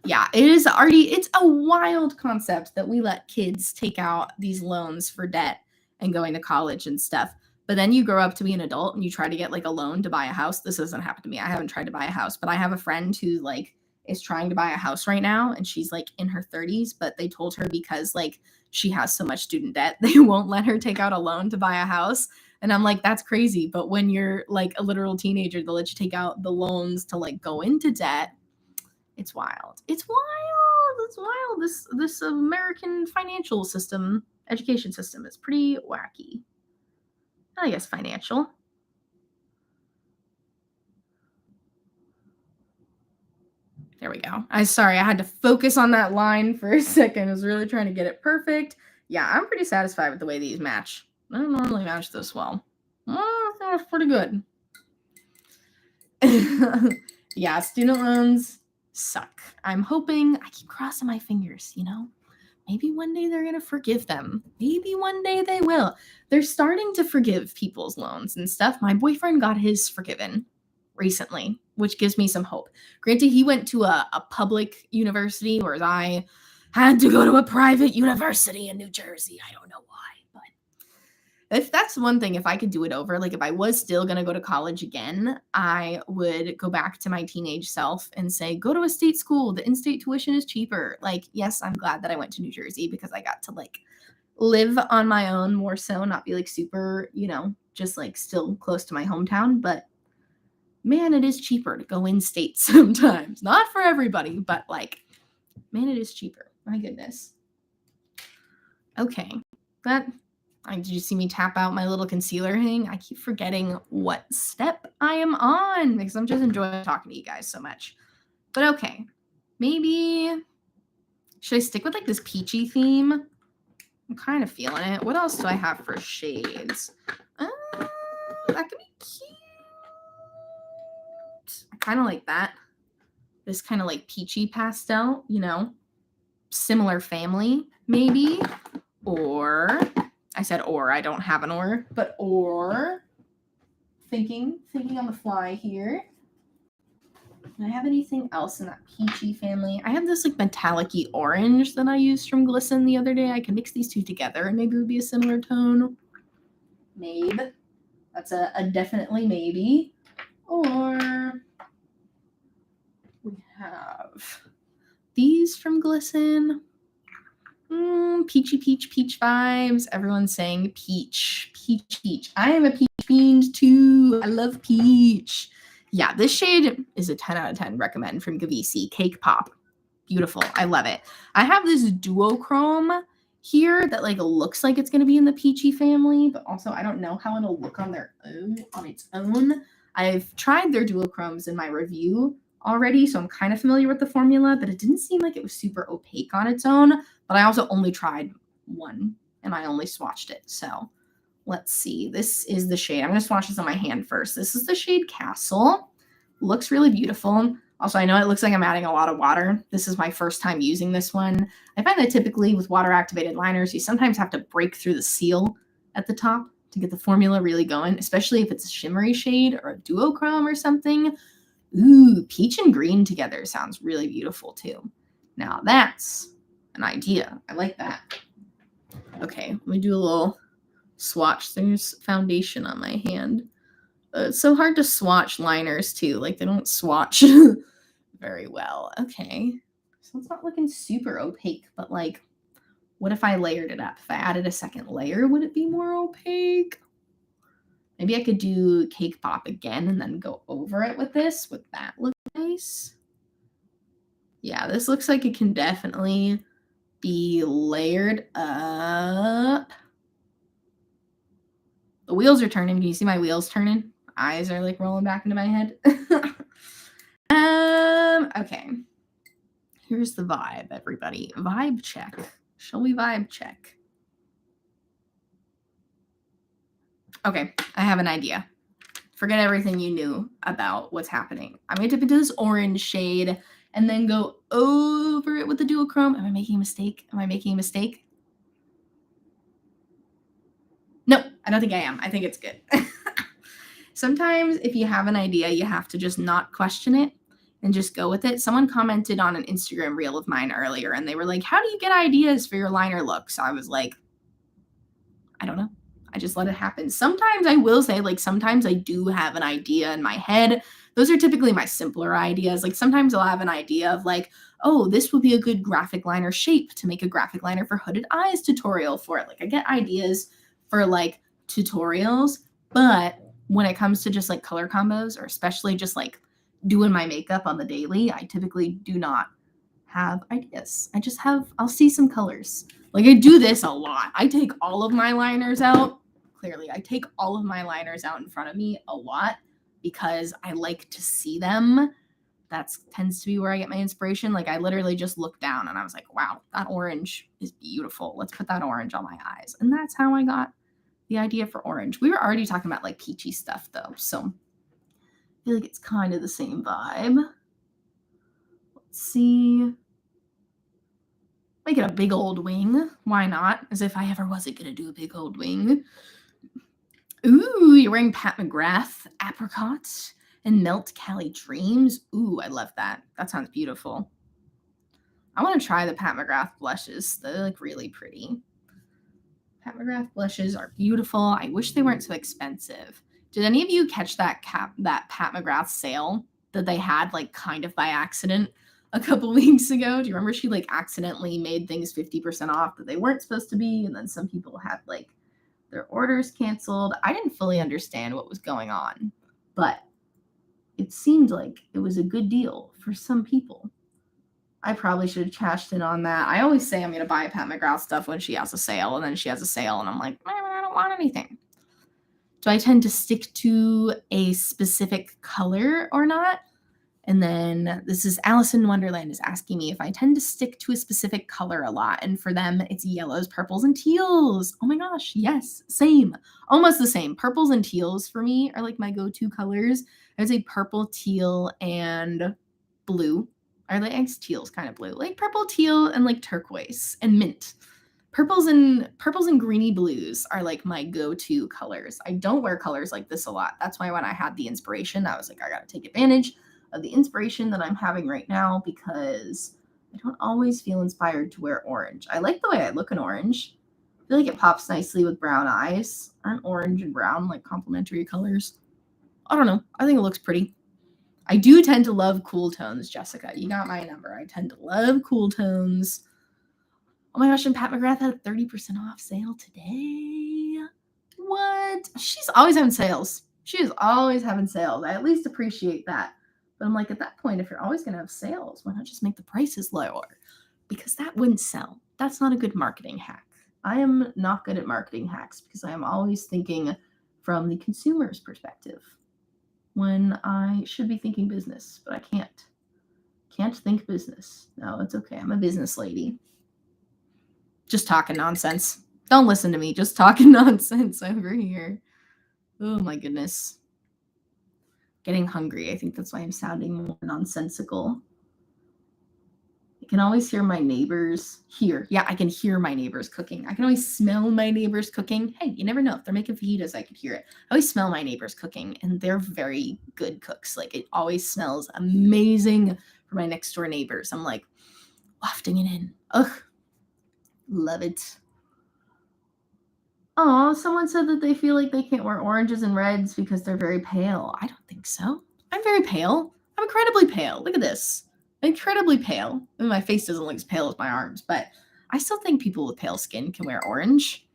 Yeah, it's a wild concept that we let kids take out these loans for debt and going to college and stuff. But then you grow up to be an adult and you try to get like a loan to buy a house. This doesn't happen to me. I haven't tried to buy a house, but I have a friend who like is trying to buy a house right now and she's like in her 30s, but they told her because like she has so much student debt, they won't let her take out a loan to buy a house. And I'm like, that's crazy. But when you're like a literal teenager, they'll let you take out the loans to like go into debt. It's wild. It's wild. It's wild. This American financial system, education system is pretty wacky. I guess financial. There we go. I had to focus on that line for a second. I was really trying to get it perfect. Yeah, I'm pretty satisfied with the way these match. I don't normally match this well. Oh, that was pretty good. Yeah, student loans suck. I'm hoping, I keep crossing my fingers, you know? maybe one day they're going to forgive them. Maybe one day they will. They're starting to forgive people's loans and stuff. My boyfriend got his forgiven recently, which gives me some hope. Granted, he went to a public university, whereas I had to go to a private university in New Jersey. I don't know why, but if that's one thing, if I could do it over, like if I was still going to go to college again, I would go back to my teenage self and say, go to a state school. The in-state tuition is cheaper. Like, yes, I'm glad that I went to New Jersey because I got to like live on my own more so, not be like super, just like still close to my hometown. But man, it is cheaper to go in state sometimes. Not for everybody, but like, man, it is cheaper. My goodness. Okay. Did you see me tap out my little concealer thing? I keep forgetting what step I am on because I'm just enjoying talking to you guys so much. But okay, maybe should I stick with like this peachy theme? I'm kind of feeling it. What else do I have for shades? That could be cute. I kind of like that. This kind of like peachy pastel, similar family maybe. Or I said or, I don't have an or, but or thinking on the fly here. Do I have anything else in that peachy family? I have this like metallic-y orange that I used from Glisten the other day. I can mix these two together and maybe it would be a similar tone. Maybe. That's a definitely maybe. Or we have these from Glisten. Peachy peach vibes. Everyone's saying peach. I am a peach fiend too. I love peach. Yeah, this shade is a 10 out of 10 recommend from Gavisi. Cake Pop. Beautiful. I love it. I have this duochrome here that like looks like it's going to be in the peachy family, but also I don't know how it'll look on its own. I've tried their duochromes in my review already, so I'm kind of familiar with the formula, but it didn't seem like it was super opaque on its own. But I also only tried one and I only swatched it. So let's see. This is the shade. I'm going to swatch this on my hand first. This is the shade Castle. Looks really beautiful. Also, I know it looks like I'm adding a lot of water. This is my first time using this one. I find that typically with water-activated liners, you sometimes have to break through the seal at the top to get the formula really going, especially if it's a shimmery shade or a duochrome or something. Ooh, peach and green together sounds really beautiful too. Now that's an idea. I like that. Okay, let me do a little swatch. There's foundation on my hand. It's so hard to swatch liners too. Like they don't swatch very well. Okay, so it's not looking super opaque, but like, what if I layered it up? If I added a second layer, would it be more opaque? Maybe I could do Cake Pop again and then go over it with this. Would that look nice? Yeah, this looks like it can definitely be layered up. The wheels are turning. Can you see my wheels turning? Eyes are like rolling back into my head. Okay. Here's the vibe, everybody. Vibe check. Shall we vibe check? Okay, I have an idea. Forget everything you knew about what's happening. I'm going to dip into this orange shade and then go over it with the duochrome. Am I making a mistake? No, I don't think I am. I think it's good. Sometimes if you have an idea, you have to just not question it and just go with it. Someone commented on an Instagram reel of mine earlier and they were like, how do you get ideas for your liner looks? I was like, I don't know. I just let it happen. Sometimes I will say, like, sometimes I do have an idea in my head. Those are typically my simpler ideas. Like, sometimes I'll have an idea of, like, oh, this would be a good graphic liner shape to make a graphic liner for hooded eyes tutorial for it. Like, I get ideas for, like, tutorials. But when it comes to just, like, color combos, or especially just, like, doing my makeup on the daily, I typically do not have ideas. I'll see some colors. Like I do this a lot. I take all of my liners out. Clearly, I take all of my liners out in front of me a lot because I like to see them. That tends to be where I get my inspiration. Like I literally just looked down and I was like, wow, that orange is beautiful. Let's put that orange on my eyes. And that's how I got the idea for orange. We were already talking about like peachy stuff though. So I feel like it's kind of the same vibe. Let's see. Make it a big old wing. Why not? As if I ever wasn't going to do a big old wing. Ooh, you're wearing Pat McGrath Apricot and Melt Cali Dreams. Ooh, I love that. That sounds beautiful. I want to try the Pat McGrath blushes. They're like really pretty. Pat McGrath blushes are beautiful. I wish they weren't so expensive. Did any of you catch that Pat McGrath sale that they had like kind of by accident a couple weeks ago? Do you remember she like accidentally made things 50% off that they weren't supposed to be, and then some people had like their orders canceled? I didn't fully understand what was going on, but it seemed like it was a good deal for some people. I probably should have cashed in on that. I always say I'm going to buy Pat McGrath stuff when she has a sale, and then she has a sale, and I'm like, I don't want anything. Do I tend to stick to a specific color or not? And then this is Alice in Wonderland is asking me if I tend to stick to a specific color a lot. And for them, it's yellows, purples, and teals. Oh my gosh, yes, same. Almost the same. Purples and teals for me are like my go-to colors. I would say purple, teal, and blue. Or like teal's kind of blue. Like purple, teal, and like turquoise and mint. Purples and greeny blues are like my go-to colors. I don't wear colors like this a lot. That's why when I had the inspiration, I was like, I gotta take advantage of the inspiration that I'm having right now because I don't always feel inspired to wear orange. I like the way I look in orange. I feel like it pops nicely with brown eyes. Aren't orange and brown like complementary colors? I don't know. I think it looks pretty. I do tend to love cool tones, Jessica. You got my number. I tend to love cool tones. Oh my gosh, and Pat McGrath had a 30% off sale today. What? She's always having sales. She is always having sales. I at least appreciate that. But I'm like, at that point, if you're always going to have sales, why not just make the prices lower? Because that wouldn't sell. That's not a good marketing hack. I am not good at marketing hacks because I am always thinking from the consumer's perspective when I should be thinking business, but I can't. Can't think business. No, it's okay. I'm a business lady. Just talking nonsense. Don't listen to me. Just talking nonsense over here. Oh my goodness. Getting hungry. I think that's why I'm sounding more nonsensical. I can always hear my neighbors here. Yeah, I can hear my neighbors cooking. I can always smell my neighbors cooking. Hey, you never know. If they're making fajitas, I could hear it. I always smell my neighbors cooking, and they're very good cooks. Like, it always smells amazing for my next door neighbors. I'm like wafting it in. Ugh. Love it. Oh, someone said that they feel like they can't wear oranges and reds because they're very pale. I don't think so. I'm very pale. I'm incredibly pale. Look at this. Incredibly pale. I mean, my face doesn't look as pale as my arms, but I still think people with pale skin can wear orange.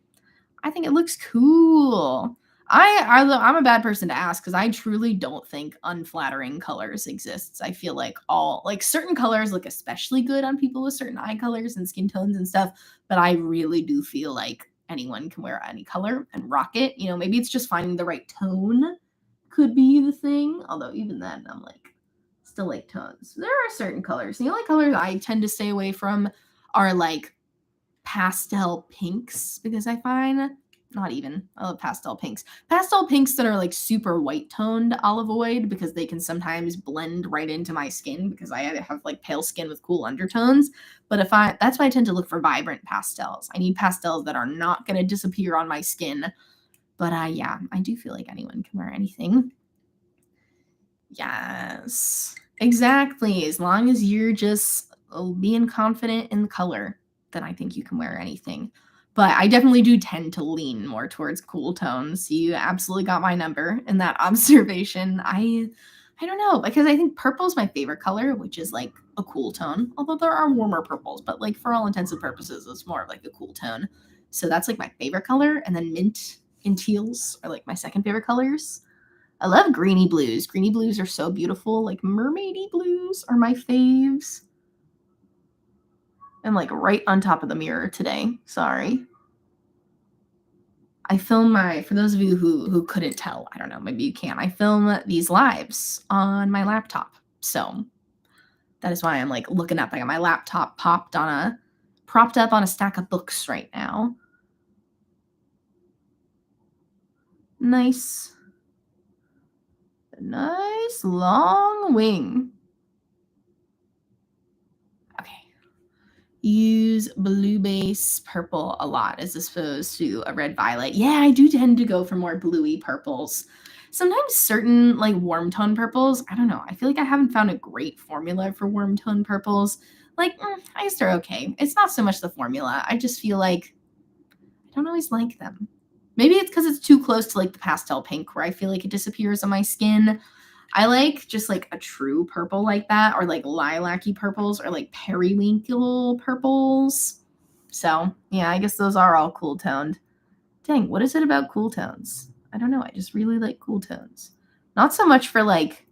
I think it looks cool. I'm a bad person to ask because I truly don't think unflattering colors exists. I feel like certain colors look especially good on people with certain eye colors and skin tones and stuff, but I really do feel like anyone can wear any color and rock it. You know, maybe it's just finding the right tone could be the thing. Although even then, I'm like, still like tones. There are certain colors. The only colors I tend to stay away from are like pastel pinks because I find I love pastel pinks. Pastel pinks that are like super white toned I'll avoid because they can sometimes blend right into my skin because I have like pale skin with cool undertones. But that's why I tend to look for vibrant pastels. I need pastels that are not going to disappear on my skin. But yeah, I do feel like anyone can wear anything. Yes, exactly. As long as you're just being confident in the color, then I think you can wear anything. But I definitely do tend to lean more towards cool tones. You absolutely got my number in that observation. I don't know, because I think purple is my favorite color, which is like a cool tone. Although there are warmer purples, but like for all intents and purposes, it's more of like a cool tone. So that's like my favorite color. And then mint and teals are like my second favorite colors. I love greeny blues. Greeny blues are so beautiful. Like mermaidy blues are my faves. I'm like right on top of the mirror today. Sorry. I film for those of you who couldn't tell, I don't know, maybe you can. I film these lives on my laptop. So that is why I'm like looking up. I got my laptop propped up on a stack of books right now. Nice long wing. Okay. use blue base purple a lot as opposed to a red violet. Yeah, I do tend to go for more bluey purples. Sometimes certain like warm tone purples, I don't know. I feel like I haven't found a great formula for warm tone purples. Like, I guess they're okay. It's not so much the formula. I just feel like I don't always like them. Maybe it's because it's too close to like the pastel pink where I feel like it disappears on my skin. I like just like a true purple like that, or like lilac-y purples, or like periwinkle purples. So yeah, I guess those are all cool toned. Dang, what is it about cool tones? I don't know. I just really like cool tones. Not so much for like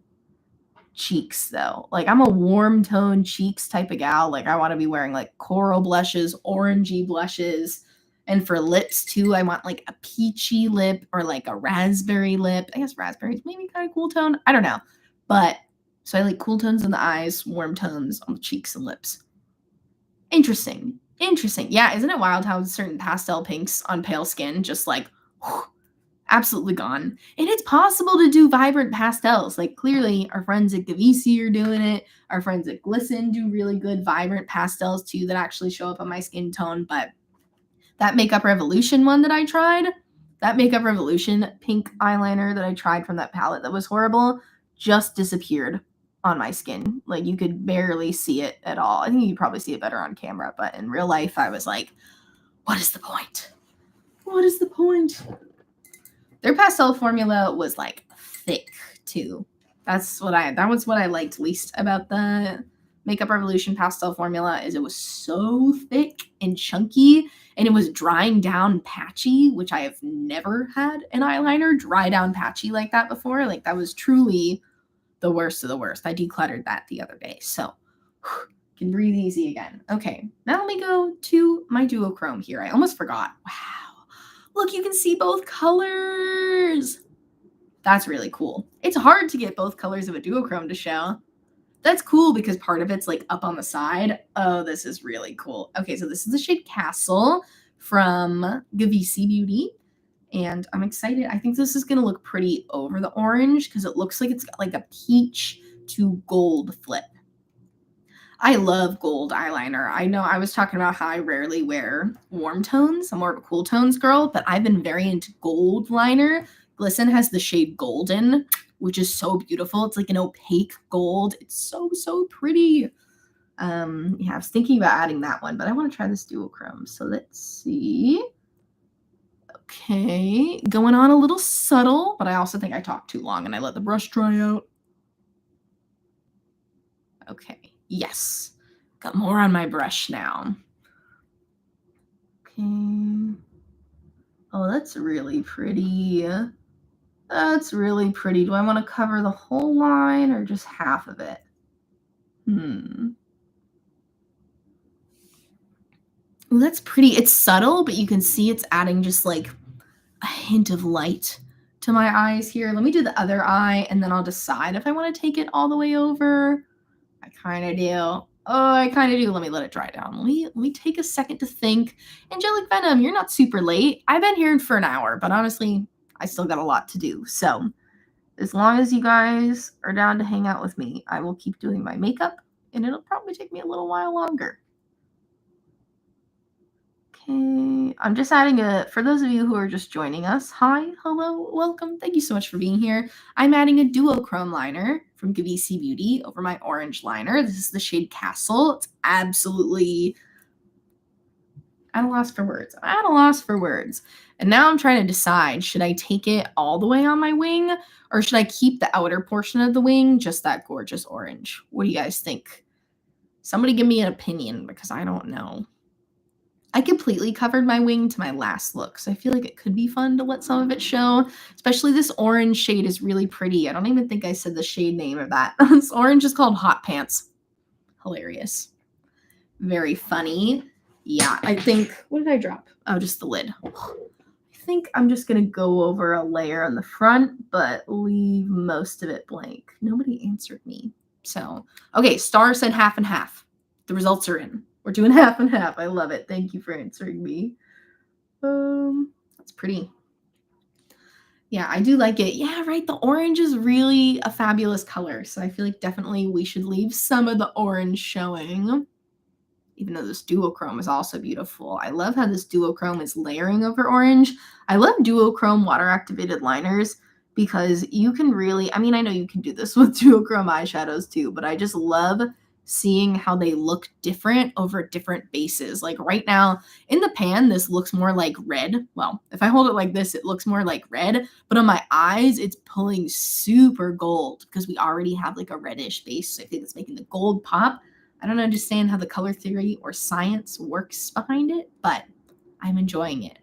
cheeks though. Like I'm a warm tone cheeks type of gal. Like I want to be wearing like coral blushes, orangey blushes. And for lips too, I want like a peachy lip or like a raspberry lip. I guess raspberry is maybe kind of cool tone. I don't know. But so I like cool tones in the eyes, warm tones on the cheeks and lips. Interesting. Interesting. Yeah, isn't it wild how certain pastel pinks on pale skin just like whew, absolutely gone. And it's possible to do vibrant pastels. Like clearly our friends at Gavisi are doing it. Our friends at Glisten do really good vibrant pastels too that actually show up on my skin tone. But that Makeup Revolution one that I tried, that Makeup Revolution pink eyeliner that I tried from that palette that was horrible, just disappeared on my skin. Like you could barely see it at all. I think you probably see it better on camera, but in real life I was like, what is the point? What is the point? Their pastel formula was like thick too. That was what I liked least about the Makeup Revolution pastel formula is it was so thick and chunky and it was drying down patchy, which I have never had an eyeliner dry down patchy like that before. Like that was truly the worst of the worst. I decluttered that the other day. So can breathe easy again. Okay, now let me go to my duochrome here. I almost forgot. Wow. Look, you can see both colors. That's really cool. It's hard to get both colors of a duochrome to show. That's cool because part of it's like up on the side. Oh, this is really cool. Okay, so this is the shade Castle from Gavisi Beauty. And I'm excited. I think this is going to look pretty over the orange because it looks like it's got like a peach to gold flip. I love gold eyeliner. I know I was talking about how I rarely wear warm tones. I'm more of a cool tones girl, but I've been very into gold liner. Glisten has the shade Golden, which is so beautiful. It's like an opaque gold. It's so, so pretty. Yeah, I was thinking about adding that one, but I want to try this duochrome. So let's see. Okay, going on a little subtle, but I also think I talked too long and I let the brush dry out. Okay, yes. Got more on my brush now. Okay. Oh, that's really pretty. That's really pretty. Do I want to cover the whole line or just half of it? Ooh, that's pretty. It's subtle, but you can see it's adding just like a hint of light to my eyes here. Let me do the other eye and then I'll decide if I want to take it all the way over. I kind of do. Oh, I kind of do. Let me let it dry down. Let me take a second to think. Angelic Venom, you're not super late. I've been here for an hour, but honestly, I still got a lot to do. So as long as you guys are down to hang out with me, I will keep doing my makeup, and it'll probably take me a little while longer. Okay, I'm just adding for those of you who are just joining us, hi, hello, welcome, thank you so much for being here. I'm adding a duochrome liner from Gavisi Beauty over my orange liner. This is the shade Castle. It's absolutely at a loss for words. I'm at a loss for words. And now I'm trying to decide, should I take it all the way on my wing or should I keep the outer portion of the wing just that gorgeous orange? What do you guys think? Somebody give me an opinion because I don't know. I completely covered my wing to my last look, so I feel like it could be fun to let some of it show, especially this orange shade is really pretty. I don't even think I said the shade name of that. This orange is called Hot Pants. Hilarious. Very funny. Yeah, I think, what did I drop? Oh, just the lid. I think I'm just going to go over a layer on the front, but leave most of it blank. Nobody answered me. So, okay, Star said half and half. The results are in. We're doing half and half. I love it. Thank you for answering me. That's pretty. Yeah, I do like it. Yeah, right. The orange is really a fabulous color. So I feel like definitely we should leave some of the orange showing. even though this duochrome is also beautiful. I love how this duochrome is layering over orange. I love duochrome water activated liners because you can really, I mean, I know you can do this with duochrome eyeshadows too, but I just love seeing how they look different over different bases. Like right now in the pan, this looks more like red. Well, if I hold it like this, it looks more like red, but on my eyes, it's pulling super gold because we already have like a reddish base. So I think it's making the gold pop. I don't understand how the color theory or science works behind it, but I'm enjoying it.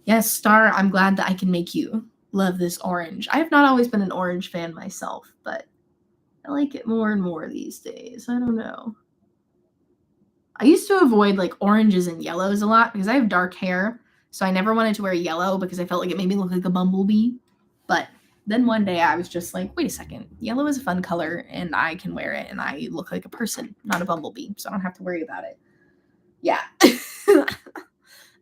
Yes, Star, I'm glad that I can make you love this orange. I have not always been an orange fan myself, but I like it more and more these days. I don't know. I used to avoid like oranges and yellows a lot because I have dark hair, so I never wanted to wear yellow because I felt like it made me look like a bumblebee. But then one day I was just like, wait a second, yellow is a fun color and I can wear it and I look like a person, not a bumblebee, so I don't have to worry about it. Yeah.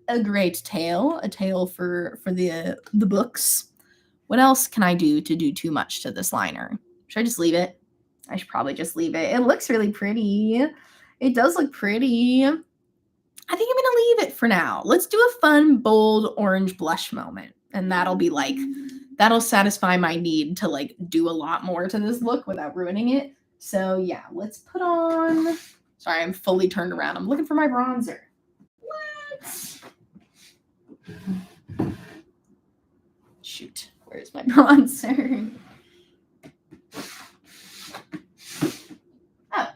A great tale, a tale for the books. What else can I do to do too much to this liner? Should I just leave it? I should probably just leave it. It looks really pretty. It does look pretty. I think I'm going to leave it for now. Let's do a fun, bold orange blush moment. And that'll be like, that'll satisfy my need to like do a lot more to this look without ruining it. So yeah, let's put on, sorry, I'm fully turned around. I'm looking for my bronzer. What? Shoot, where's my bronzer? Oh,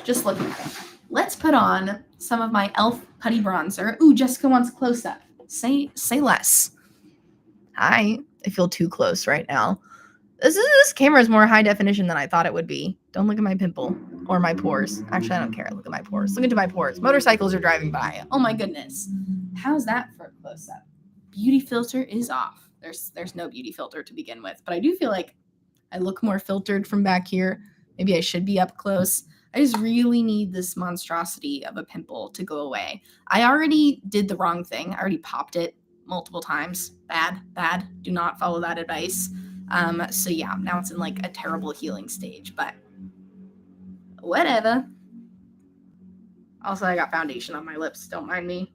just looking at it. Let's put on some of my e.l.f. Putty Bronzer. Ooh, Jessica wants close up. Say less. Hi. I feel too close right now. This camera is more high definition than I thought it would be. Don't look at my pimple or my pores. Actually, I don't care. Look at my pores. Look into my pores. Motorcycles are driving by. Oh my goodness. How's that for a close up? Beauty filter is off. There's no beauty filter to begin with, but I do feel like I look more filtered from back here. Maybe I should be up close. I just really need this monstrosity of a pimple to go away. I already did the wrong thing. I already popped it multiple times. Bad. Do not follow that advice. So yeah, now it's in like a terrible healing stage, but whatever. Also, I got foundation on my lips. Don't mind me.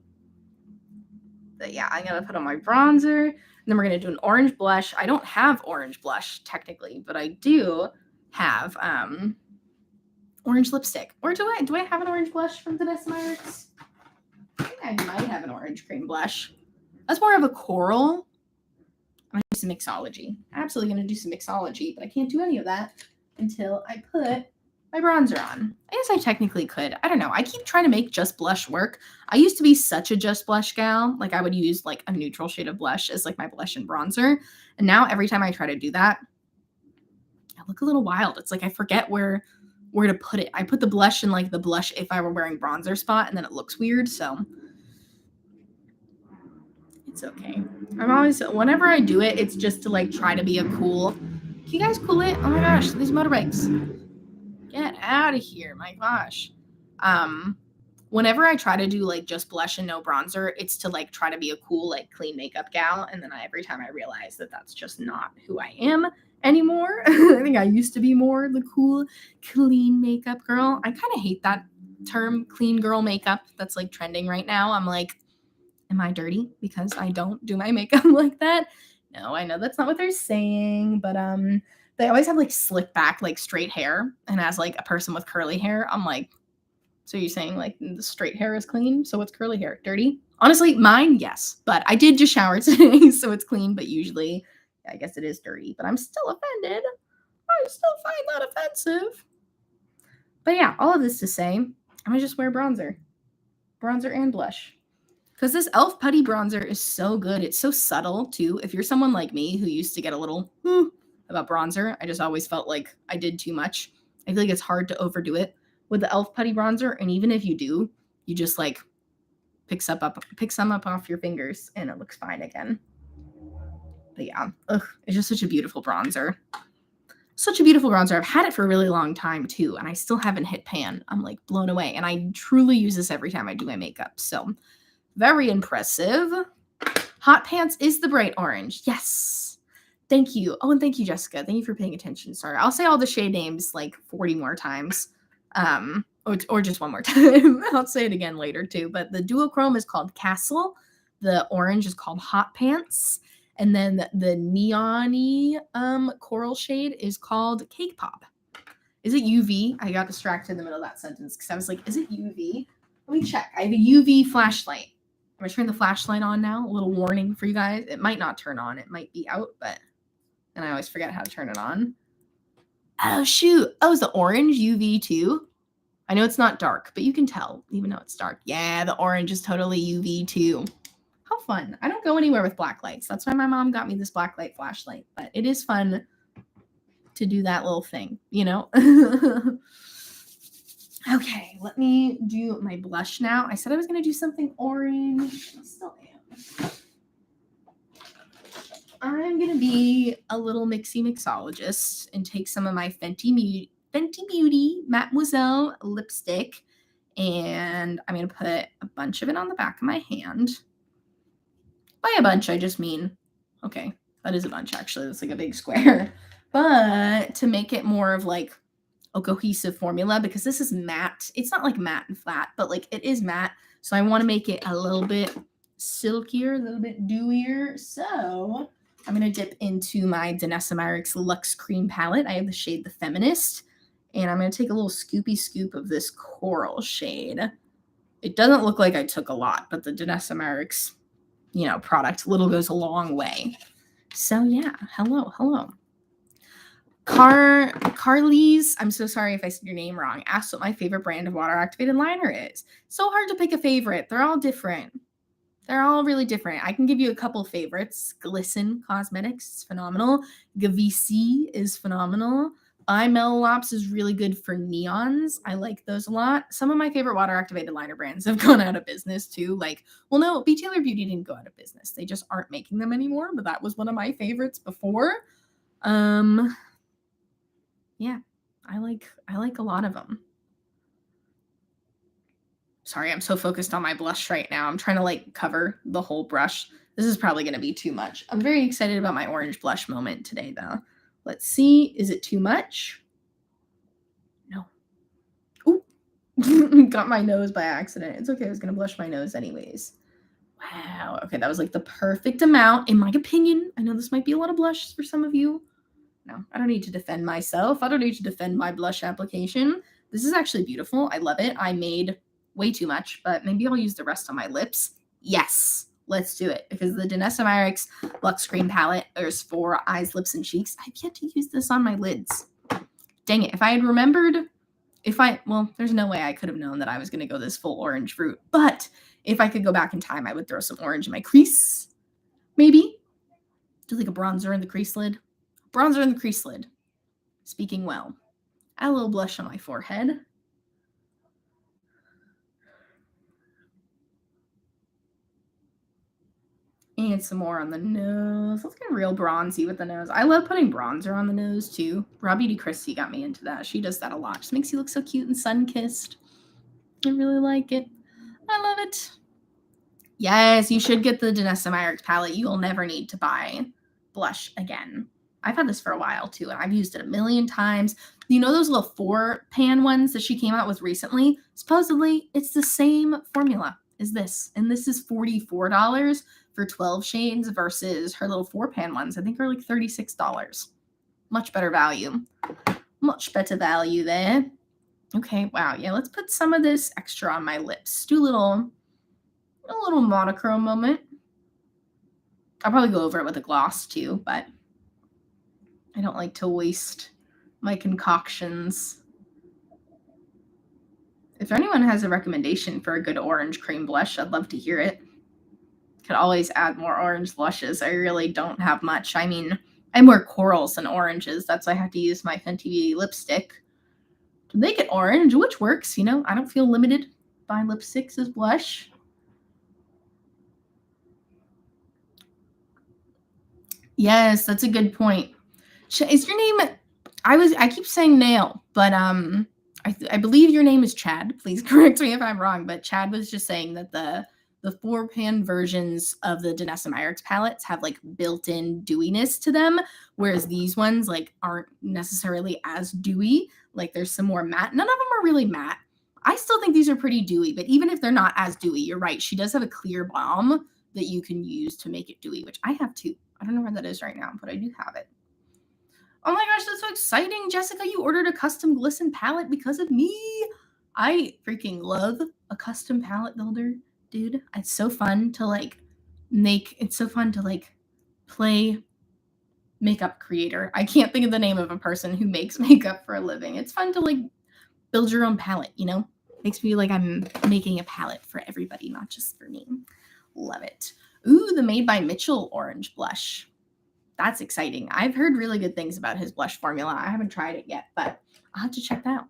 But yeah, I'm gonna put on my bronzer, and then we're gonna do an orange blush. I don't have orange blush technically, but I do have orange lipstick. Or do I have an orange blush from Vanessa Myers? I think I might have an orange cream blush. That's more of a coral. I'm gonna do some mixology. Absolutely gonna do some mixology, but I can't do any of that until I put my bronzer on. I guess I technically could. I don't know. I keep trying to make just blush work. I used to be such a just blush gal. Like I would use like a neutral shade of blush as like my blush and bronzer. And now every time I try to do that, I look a little wild. It's like I forget where to put it. I put the blush in like the blush if I were wearing bronzer spot, and then it looks weird. So it's okay. I'm always, whenever I do it, it's just to like try to be a cool. Can you guys cool it? Oh my gosh, these motorbikes. Get out of here, my gosh. Whenever I try to do like just blush and no bronzer, it's to like try to be a cool, like clean makeup gal. And then every time I realize that that's just not who I am anymore. I think I used to be more the cool, clean makeup girl. I kind of hate that term, clean girl makeup, that's like trending right now. I'm like, am I dirty because I don't do my makeup like that? No, I know that's not what they're saying, but they always have like slick back, like straight hair. And as like a person with curly hair, I'm like, so you're saying like the straight hair is clean? So what's curly hair? Dirty? Honestly, mine, yes. But I did just shower today, so it's clean. But usually, I guess it is dirty. But I'm still offended. I still find that offensive. But yeah, all of this to say, I'm going to just wear bronzer. Bronzer and blush. Because this e.l.f. Putty Bronzer is so good. It's so subtle, too. If you're someone like me who used to get a little about bronzer, I just always felt like I did too much. I feel like it's hard to overdo it with the e.l.f. Putty Bronzer. And even if you do, you just like pick some up off your fingers and it looks fine again. But yeah, it's just such a beautiful bronzer. Such a beautiful bronzer. I've had it for a really long time, too. And I still haven't hit pan. I'm like blown away. And I truly use this every time I do my makeup. So very impressive. Hot Pants is the bright orange. Yes. Thank you. Oh, and thank you, Jessica. Thank you for paying attention. Sorry. I'll say all the shade names like 40 more times. or just one more time. I'll say it again later too. But the duochrome is called Castle. The orange is called Hot Pants. And then the neon-y coral shade is called Cake Pop. Is it UV? I got distracted in the middle of that sentence because I was like, is it UV? Let me check. I have a UV flashlight. I'm going to turn the flashlight on now. A little warning for you guys. It might not turn on. It might be out, and I always forget how to turn it on. Oh, shoot. Oh, is the orange UV too? I know it's not dark, but you can tell even though it's dark. Yeah, the orange is totally UV too. How fun. I don't go anywhere with black lights. That's why my mom got me this black light flashlight. But it is fun to do that little thing, you know? Okay, let me do my blush now. I said I was going to do something orange. I still am. I'm going to be a little mixy mixologist and take some of my Fenty Beauty Mademoiselle lipstick, and I'm going to put a bunch of it on the back of my hand. By a bunch, I just mean, okay, that is a bunch actually. That's like a big square. But to make it more of like a cohesive formula, because this is matte. It's not like matte and flat, but like it is matte. So I want to make it a little bit silkier, a little bit dewier. So I'm going to dip into my Danessa Myricks Luxe Cream Palette. I have the shade The Feminist. And I'm going to take a little scoopy scoop of this coral shade. It doesn't look like I took a lot, but the Danessa Myricks, product, little goes a long way. So yeah, hello. Carly's, I'm so sorry if I said your name wrong, asked what my favorite brand of water-activated liner is. So hard to pick a favorite. They're all different. They're all really different. I can give you a couple favorites. Glisten Cosmetics is phenomenal. Gavisi is phenomenal. By Melolops is really good for neons. I like those a lot. Some of my favorite water-activated liner brands have gone out of business too. B. Taylor Beauty didn't go out of business. They just aren't making them anymore, but that was one of my favorites before. Yeah, I like a lot of them. Sorry, I'm so focused on my blush right now. I'm trying to cover the whole brush. This is probably going to be too much. I'm very excited about my orange blush moment today though. Let's see. Is it too much? No. Ooh, got my nose by accident. It's okay. I was going to blush my nose anyways. Wow. Okay, that was the perfect amount in my opinion. I know this might be a lot of blush for some of you. No, I don't need to defend myself. I don't need to defend my blush application. This is actually beautiful. I love it. I made way too much, but maybe I'll use the rest on my lips. Yes, let's do it. Because the Danessa Myricks Luxe Cream Palette is for eyes, lips, and cheeks. I've yet to use this on my lids. Dang it. If I had remembered, there's no way I could have known that I was going to go this full orange route. But if I could go back in time, I would throw some orange in my crease. Maybe. Do a bronzer in the crease lid. Bronzer in the crease lid. Speaking well. Add a little blush on my forehead. And some more on the nose. Let's get real bronzy with the nose. I love putting bronzer on the nose too. Raw Beauty Christy got me into that. She does that a lot. Just makes you look so cute and sun-kissed. I really like it. I love it. Yes, you should get the Danessa Myricks palette. You will never need to buy blush again. I've had this for a while too, and I've used it a million times. You know those little 4-pan ones that she came out with recently? Supposedly, it's the same formula as this. And this is $44 for 12 shades versus her little 4-pan ones. I think are $36. Much better value. Much better value there. Okay, wow. Yeah, let's put some of this extra on my lips. Do a little monochrome moment. I'll probably go over it with a gloss too, but I don't like to waste my concoctions. If anyone has a recommendation for a good orange cream blush, I'd love to hear it. Could always add more orange blushes. I really don't have much. I mean, I have more corals than oranges. That's why I have to use my Fenty Beauty lipstick to make it orange, which works. I don't feel limited by lipsticks as blush. Yes, that's a good point. Is your name? I keep saying Nail, but I believe your name is Chad. Please correct me if I'm wrong, but Chad was just saying that the 4-pan versions of the Danessa Myricks palettes have built-in dewiness to them, whereas these ones aren't necessarily as dewy. There's some more matte. None of them are really matte. I still think these are pretty dewy, but even if they're not as dewy, you're right. She does have a clear balm that you can use to make it dewy, which I have too. I don't know where that is right now, but I do have it. Oh my gosh, that's so exciting. Jessica, you ordered a custom glisten palette because of me. I freaking love a custom palette builder, dude. It's so fun to play makeup creator. I can't think of the name of a person who makes makeup for a living. It's fun to like build your own palette, you know? Makes me feel like I'm making a palette for everybody, not just for me. Love it. Ooh, the Made by Mitchell orange blush. That's exciting. I've heard really good things about his blush formula. I haven't tried it yet, but I'll have to check that out.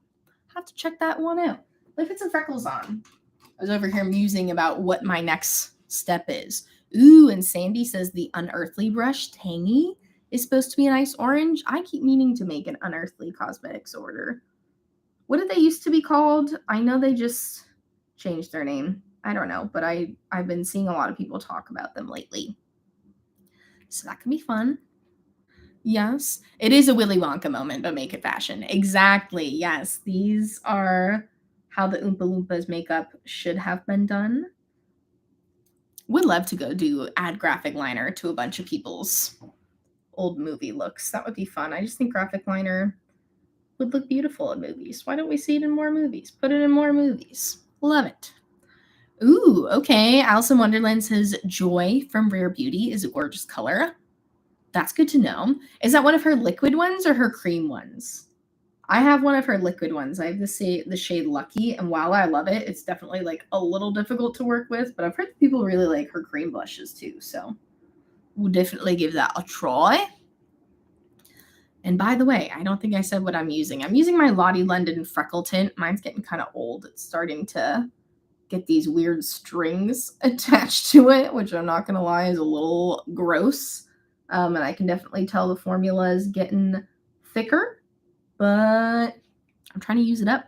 I'll have to check that one out. Let me put some freckles on. I was over here musing about what my next step is. Ooh, and Sandy says the Unearthly brush, Tangy, is supposed to be a nice orange. I keep meaning to make an Unearthly Cosmetics order. What did they used to be called? I know they just changed their name. I don't know, but I've been seeing a lot of people talk about them lately. So that can be fun. Yes, it is a Willy Wonka moment, but make it fashion. Exactly. Yes, these are how the Oompa Loompas makeup should have been done. Would love to go add graphic liner to a bunch of people's old movie looks. That would be fun. I just think graphic liner would look beautiful in movies. Why don't we see it in more movies? Put it in more movies. Love it. Ooh, okay. Alice in Wonderland says Joy from Rare Beauty is a gorgeous color. That's good to know. Is that one of her liquid ones or her cream ones? I have one of her liquid ones. I have the shade Lucky, and while I love it, it's definitely like a little difficult to work with, but I've heard people really like her cream blushes too, so we'll definitely give that a try. And by the way, I don't think I said what I'm using. I'm using my Lottie London Freckle Tint. Mine's getting kind of old. It's starting to get these weird strings attached to it, which I'm not going to lie is a little gross. And I can definitely tell the formula is getting thicker, but I'm trying to use it up.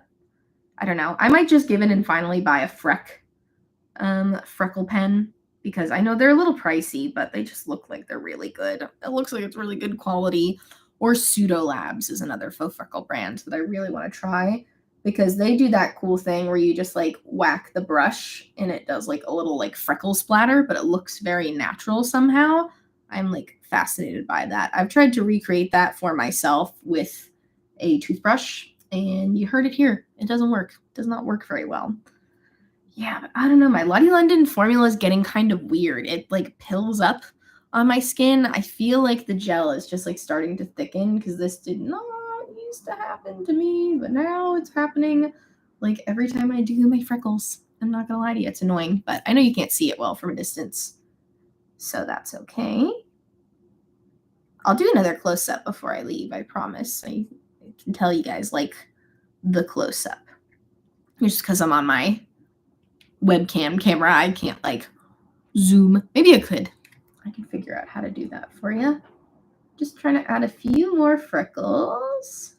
I don't know. I might just give in and finally buy a freckle pen because I know they're a little pricey, but they just look like they're really good. It looks like it's really good quality. Or Pseudo Labs is another faux freckle brand that I really want to try because they do that cool thing where you just like whack the brush and it does like a little like freckle splatter, but it looks very natural somehow. I'm like fascinated by that. I've tried to recreate that for myself with a toothbrush and you heard it here. It doesn't work. It does not work very well. Yeah, but I don't know. My Lottie London formula is getting kind of weird. It like pills up on my skin. I feel like the gel is just like starting to thicken because this did not used to happen to me, but now it's happening like every time I do my freckles. I'm not gonna lie to you, it's annoying, but I know you can't see it well from a distance, so that's okay. I'll do another close-up before I leave, I promise. I can tell you guys like the close-up. Just because I'm on my webcam camera, I can't like zoom. Maybe I could. I can figure out how to do that for you. Just trying to add a few more freckles.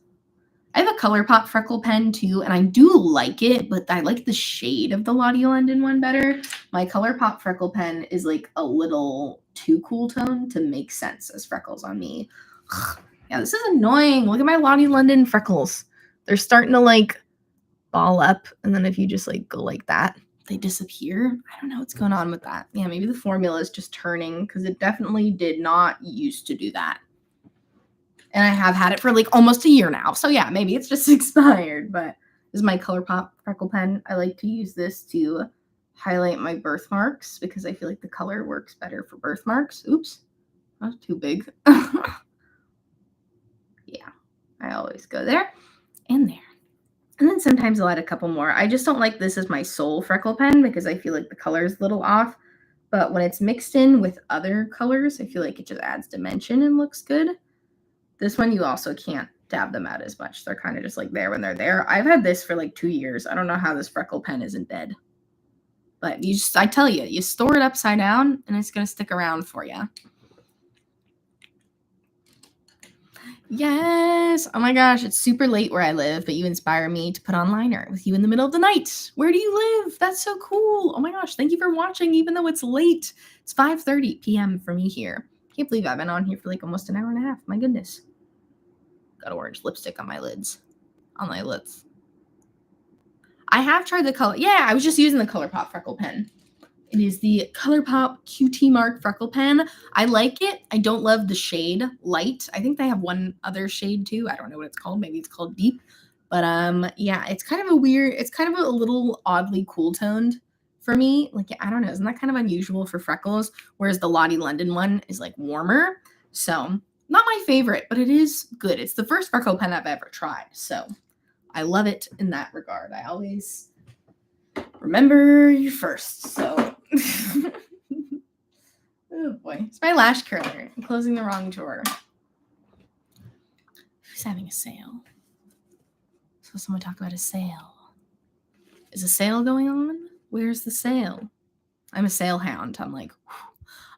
I have a ColourPop freckle pen too, and I do like it, but I like the shade of the Lottie London one better. My ColourPop freckle pen is like a little too cool tone to make sense as freckles on me. Yeah, this is annoying. Look at my Lottie London freckles. They're starting to like ball up, and then if you just like go like that, they disappear. I don't know what's going on with that. Yeah, maybe the formula is just turning because it definitely did not used to do that. And I have had it for like almost a year now. So yeah, maybe it's just expired, but this is my ColourPop freckle pen. I like to use this to highlight my birthmarks because I feel like the color works better for birthmarks. Oops, that's too big. Yeah, I always go there and there. And then sometimes I'll add a couple more. I just don't like this as my sole freckle pen because I feel like the color is a little off. But when it's mixed in with other colors, I feel like it just adds dimension and looks good. This one, you also can't dab them out as much. They're kind of just like there when they're there. I've had this for like 2 years. I don't know how this freckle pen isn't dead. But I tell you, you store it upside down and it's going to stick around for you. Yes. Oh my gosh, it's super late where I live, but you inspire me to put on liner with you in the middle of the night. Where do you live? That's so cool. Oh my gosh, thank you for watching, even though it's late. It's 5:30 p.m. for me here. Can't believe I've been on here for like almost an hour and a half. My goodness. Got orange lipstick on my lids. On my lips. I have tried the color. Yeah, I was just using the ColourPop freckle pen. It is the ColourPop QT Mark freckle pen. I like it. I don't love the shade light. I think they have one other shade too. I don't know what it's called. Maybe it's called deep. But yeah, it's kind of a weird, it's kind of a little oddly cool toned for me. Like, I don't know, isn't that kind of unusual for freckles? Whereas the Lottie London one is like warmer. So not my favorite, but it is good. It's the first freckle pen I've ever tried. So I love it in that regard. I always remember you first. So oh boy, it's my lash curler. I'm closing the wrong drawer. Who's having a sale? So someone talk about a sale. Is a sale going on? Where's the sale? I'm a sale hound. I'm like,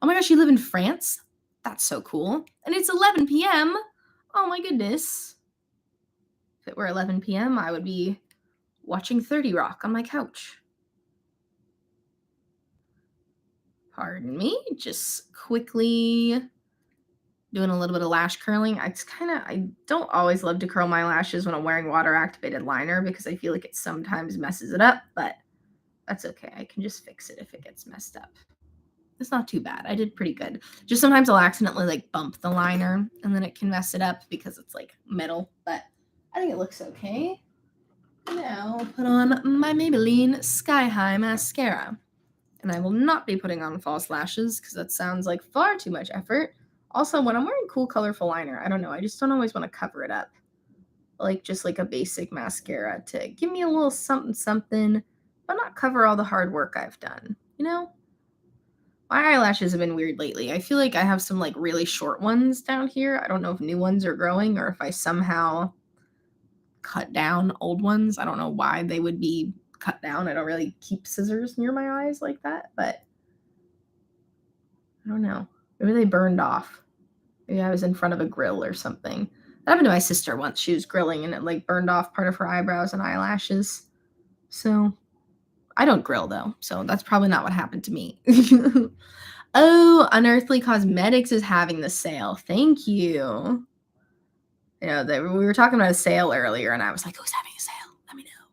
oh my gosh, you live in France? That's so cool. And it's 11 p.m. Oh my goodness. If it were 11 p.m., I would be watching 30 Rock on my couch. Pardon me. Just quickly doing a little bit of lash curling. I don't always love to curl my lashes when I'm wearing water activated liner because I feel like it sometimes messes it up, but that's okay. I can just fix it if it gets messed up. It's not too bad. I did pretty good. Just sometimes I'll accidentally like bump the liner and then it can mess it up because it's like metal, but I think it looks okay. Now I'll put on my Maybelline Sky High Mascara. And I will not be putting on false lashes because that sounds like far too much effort. Also, when I'm wearing cool, colorful liner, I don't know. I just don't always want to cover it up. Like just like a basic mascara to give me a little something, something, but not cover all the hard work I've done. You know? My eyelashes have been weird lately. I feel like I have some like really short ones down here. I don't know if new ones are growing or if I somehow cut down old ones. I don't know why they would be cut down. I don't really keep scissors near my eyes like that, but I don't know. Maybe they burned off. Maybe I was in front of a grill or something. That happened to my sister once. She was grilling and it like burned off part of her eyebrows and eyelashes. So I don't grill though, so that's probably not what happened to me. Oh, Unearthly Cosmetics is having the sale. Thank you. You know, we were talking about a sale earlier, and I was like, who's having a sale? Let me know.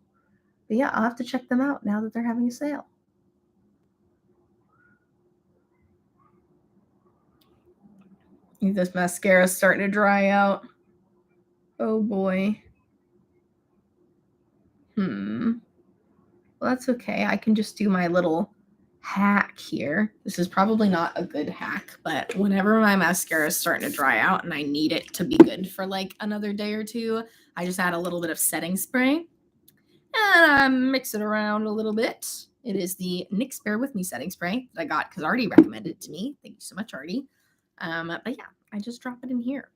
But yeah, I'll have to check them out now that they're having a sale. I think this mascara is starting to dry out. Oh boy. Well, that's okay. I can just do my little hack here. This is probably not a good hack, but whenever my mascara is starting to dry out and I need it to be good for like another day or two, I just add a little bit of setting spray and I mix it around a little bit. It is the NYX Bear With Me setting spray that I got because Artie recommended it to me. Thank you so much, Artie. But yeah, I just drop it in here.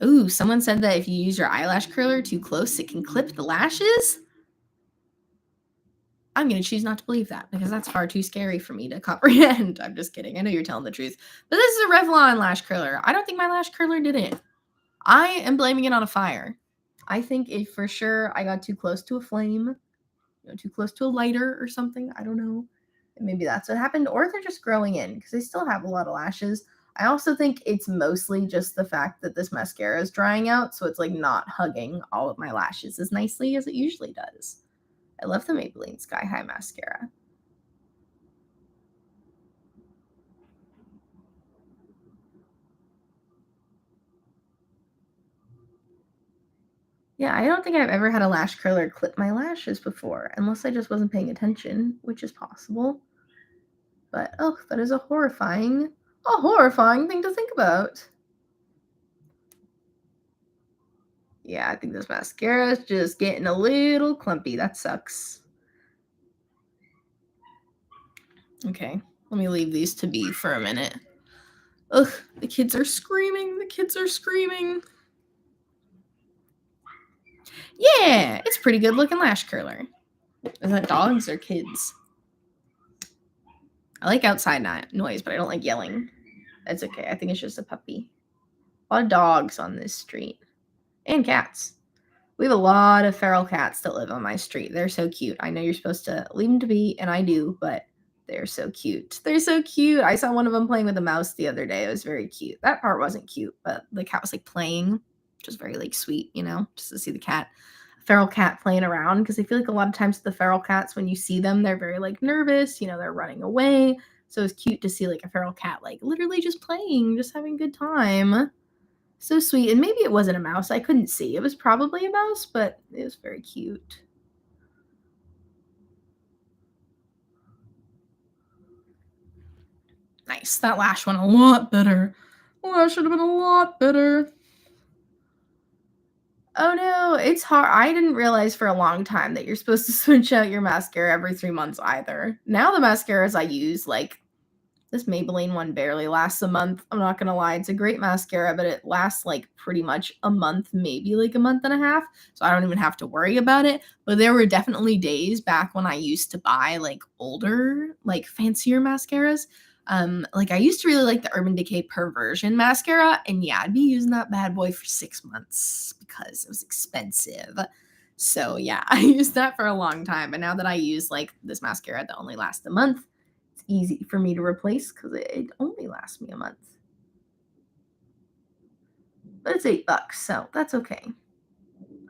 Ooh, someone said that if you use your eyelash curler too close, it can clip the lashes. I'm going to choose not to believe that because that's far too scary for me to comprehend. I'm just kidding. I know you're telling the truth. But this is a Revlon lash curler. I don't think my lash curler did it. I am blaming it on a fire. I think if for sure I got too close to a flame, too close to a lighter or something. I don't know. Maybe that's what happened. Or they're just growing in because they still have a lot of lashes. I also think it's mostly just the fact that this mascara is drying out. So it's like not hugging all of my lashes as nicely as it usually does. I love the Maybelline Sky High Mascara. Yeah, I don't think I've ever had a lash curler clip my lashes before, unless I just wasn't paying attention, which is possible. But, oh, that is a horrifying thing to think about. Yeah, I think this mascara is just getting a little clumpy. That sucks. Okay, let me leave these to be for a minute. Ugh, the kids are screaming. The kids are screaming. Yeah, it's pretty good looking lash curler. Is that dogs or kids? I like outside noise, but I don't like yelling. That's okay. I think it's just a puppy. A lot of dogs on this street. And cats. We have a lot of feral cats that live on my street. They're so cute. I know you're supposed to leave them to be, and I do, but They're so cute. They're so cute. I saw one of them playing with a mouse the other day. It was very cute. That part wasn't cute, but the cat was like playing, which was very like sweet, you know, just to see the cat, feral cat playing around. Because I feel like a lot of times the feral cats, when you see them, they're very like nervous, you know, they're running away. So it's cute to see like a feral cat like literally just playing, just having a good time. So sweet. And maybe it wasn't a mouse. I couldn't see. It was probably a mouse, but it was very cute. Nice. That lash went a lot better. Lash should have been a lot better. Oh no, it's hard. I didn't realize for a long time that you're supposed to switch out your mascara every 3 months either. Now the mascaras I use, like this Maybelline one barely lasts a month. I'm not gonna lie, it's a great mascara, but it lasts like pretty much a month, maybe like a month and a half. So I don't even have to worry about it. But there were definitely days back when I used to buy like older, like fancier mascaras. Like I used to really like the Urban Decay Perversion mascara, and yeah, I'd be using that bad boy for 6 months because it was expensive. So yeah, I used that for a long time. But now that I use like this mascara that only lasts a month, it's easy for me to replace because it only lasts me a month. But it's $8, so that's okay.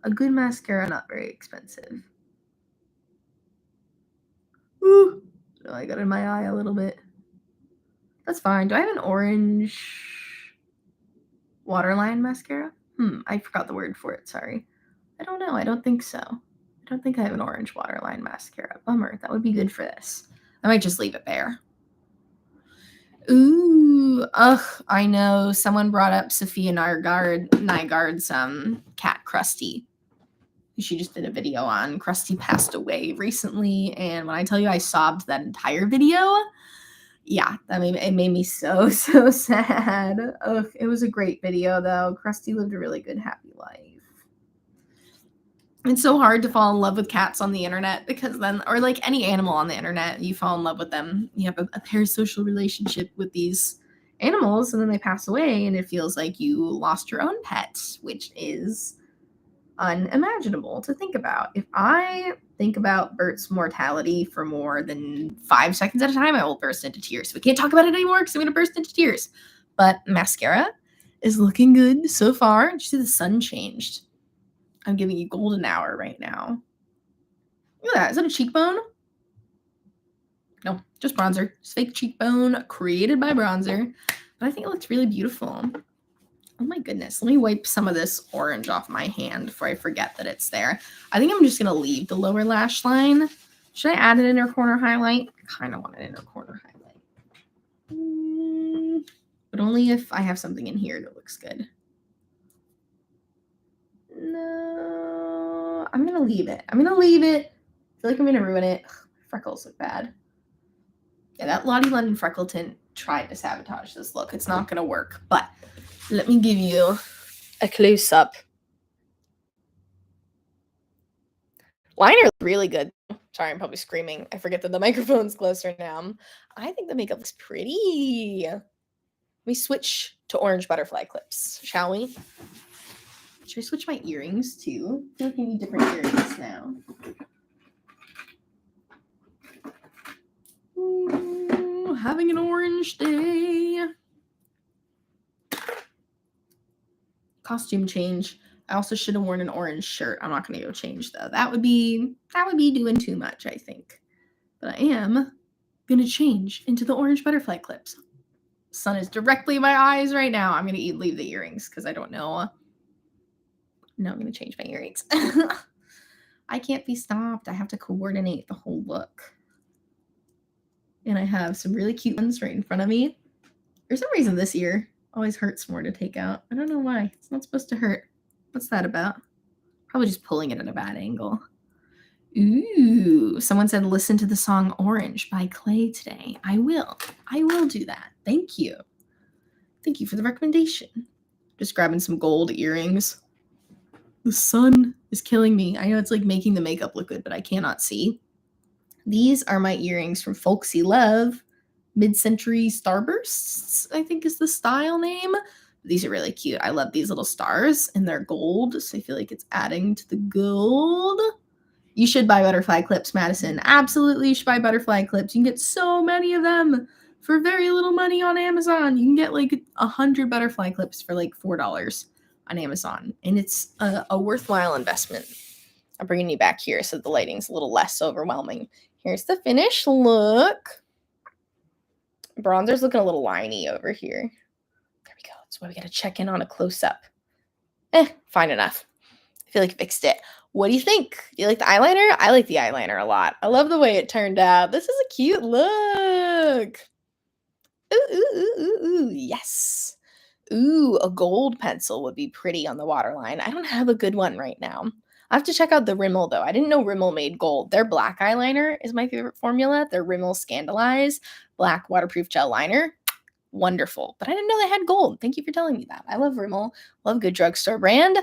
A good mascara, not very expensive. Ooh, so I got in my eye a little bit. That's fine. Do I have an orange waterline mascara? I forgot the word for it. Sorry. I don't know. I don't think so. I don't think I have an orange waterline mascara. Bummer. That would be good for this. I might just leave it there. Ooh, ugh, I know. Someone brought up Sophia Nygaard's cat Krusty. She just did a video on Krusty passed away recently, and when I tell you I sobbed that entire video, yeah, it made me so sad. Ugh, it was a great video though. Krusty lived a really good, happy life. It's so hard to fall in love with cats on the internet because then, or like any animal on the internet, you fall in love with them. You have a parasocial relationship with these animals, and then they pass away, and it feels like you lost your own pet, which is unimaginable to think about. If I think about Bert's mortality for more than 5 seconds at a time, I will burst into tears. We can't talk about it anymore because I'm going to burst into tears. But mascara is looking good so far. Did you see the sun changed? I'm giving you golden hour right now. Look at that. Is that a cheekbone? No, just bronzer. Just fake cheekbone created by bronzer. But I think it looks really beautiful. Oh my goodness. Let me wipe some of this orange off my hand before I forget that it's there. I think I'm just going to leave the lower lash line. Should I add an inner corner highlight? I kind of want an inner corner highlight. But only if I have something in here that looks good. No, I'm going to leave it. I feel like I'm going to ruin it. Ugh, freckles look bad. Yeah, that Lottie London freckle tint tried to sabotage this look. It's not going to work, but let me give you a close-up. Liner really good. Sorry, I'm probably screaming. I forget that the microphone's closer now. I think the makeup looks pretty. Let me switch to orange butterfly clips, shall we? Should I switch my earrings too? I feel like I need different earrings now. Ooh, having an orange day. Costume change. I also should have worn an orange shirt. I'm not going to go change though. That would be doing too much, I think. But I am going to change into the orange butterfly clips. Sun is directly in my eyes right now. I'm going to leave the earrings because I don't know. No, I'm going to change my earrings. I can't be stopped. I have to coordinate the whole look. And I have some really cute ones right in front of me. For some reason this ear always hurts more to take out. I don't know why. It's not supposed to hurt. What's that about? Probably just pulling it at a bad angle. Ooh, someone said listen to the song Orange by Clay today. I will do that. Thank you. Thank you for the recommendation. Just grabbing some gold earrings. The sun is killing me. I know it's like making the makeup look good, but I cannot see. These are my earrings from Folksy Love. Mid-Century Starbursts, I think is the style name. These are really cute. I love these little stars, and they're gold, so I feel like it's adding to the gold. You should buy butterfly clips, Madison. Absolutely, you should buy butterfly clips. You can get so many of them for very little money on Amazon. You can get like 100 butterfly clips for like $4 on Amazon, and it's a worthwhile investment. I'm bringing you back here so the lighting's a little less overwhelming. Here's the finished look. Bronzer's looking a little liney over here. There we go. That's why we got to check in on a close-up. Fine enough. I feel like I fixed it. What do you think? Do you like the eyeliner? I like the eyeliner a lot. I love the way it turned out. This is a cute look. Ooh, ooh, ooh, ooh, ooh. Yes. Ooh, a gold pencil would be pretty on the waterline. I don't have a good one right now. I have to check out the Rimmel, though. I didn't know Rimmel made gold. Their black eyeliner is my favorite formula. Their Rimmel Scandalize black waterproof gel liner. Wonderful. But I didn't know they had gold. Thank you for telling me that. I love Rimmel. Love good drugstore brand.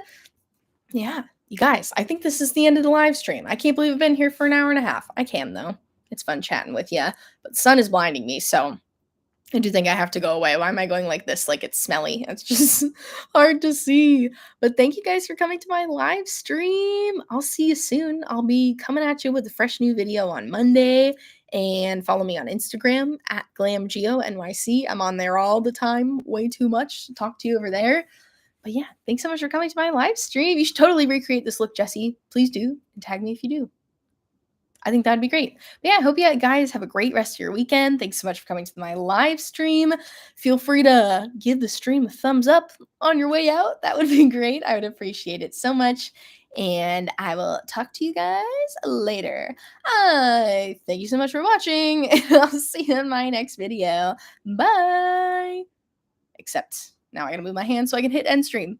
Yeah, you guys, I think this is the end of the live stream. I can't believe I've been here for an hour and a half. I can, though. It's fun chatting with you. But the sun is blinding me, so I do think I have to go away. Why am I going like this? Like it's smelly. It's just hard to see. But thank you guys for coming to my live stream. I'll see you soon. I'll be coming at you with a fresh new video on Monday. And follow me on Instagram at GlamGeoNYC. I'm on there all the time. Way too much to talk to you over there. But yeah, thanks so much for coming to my live stream. You should totally recreate this look, Jessie. Please do. And tag me if you do. I think that'd be great. But yeah, I hope you guys have a great rest of your weekend. Thanks so much for coming to my live stream. Feel free to give the stream a thumbs up on your way out. That would be great. I would appreciate it so much. And I will talk to you guys later. Thank you so much for watching. And I'll see you in my next video. Bye. Except now I gotta move my hand so I can hit end stream.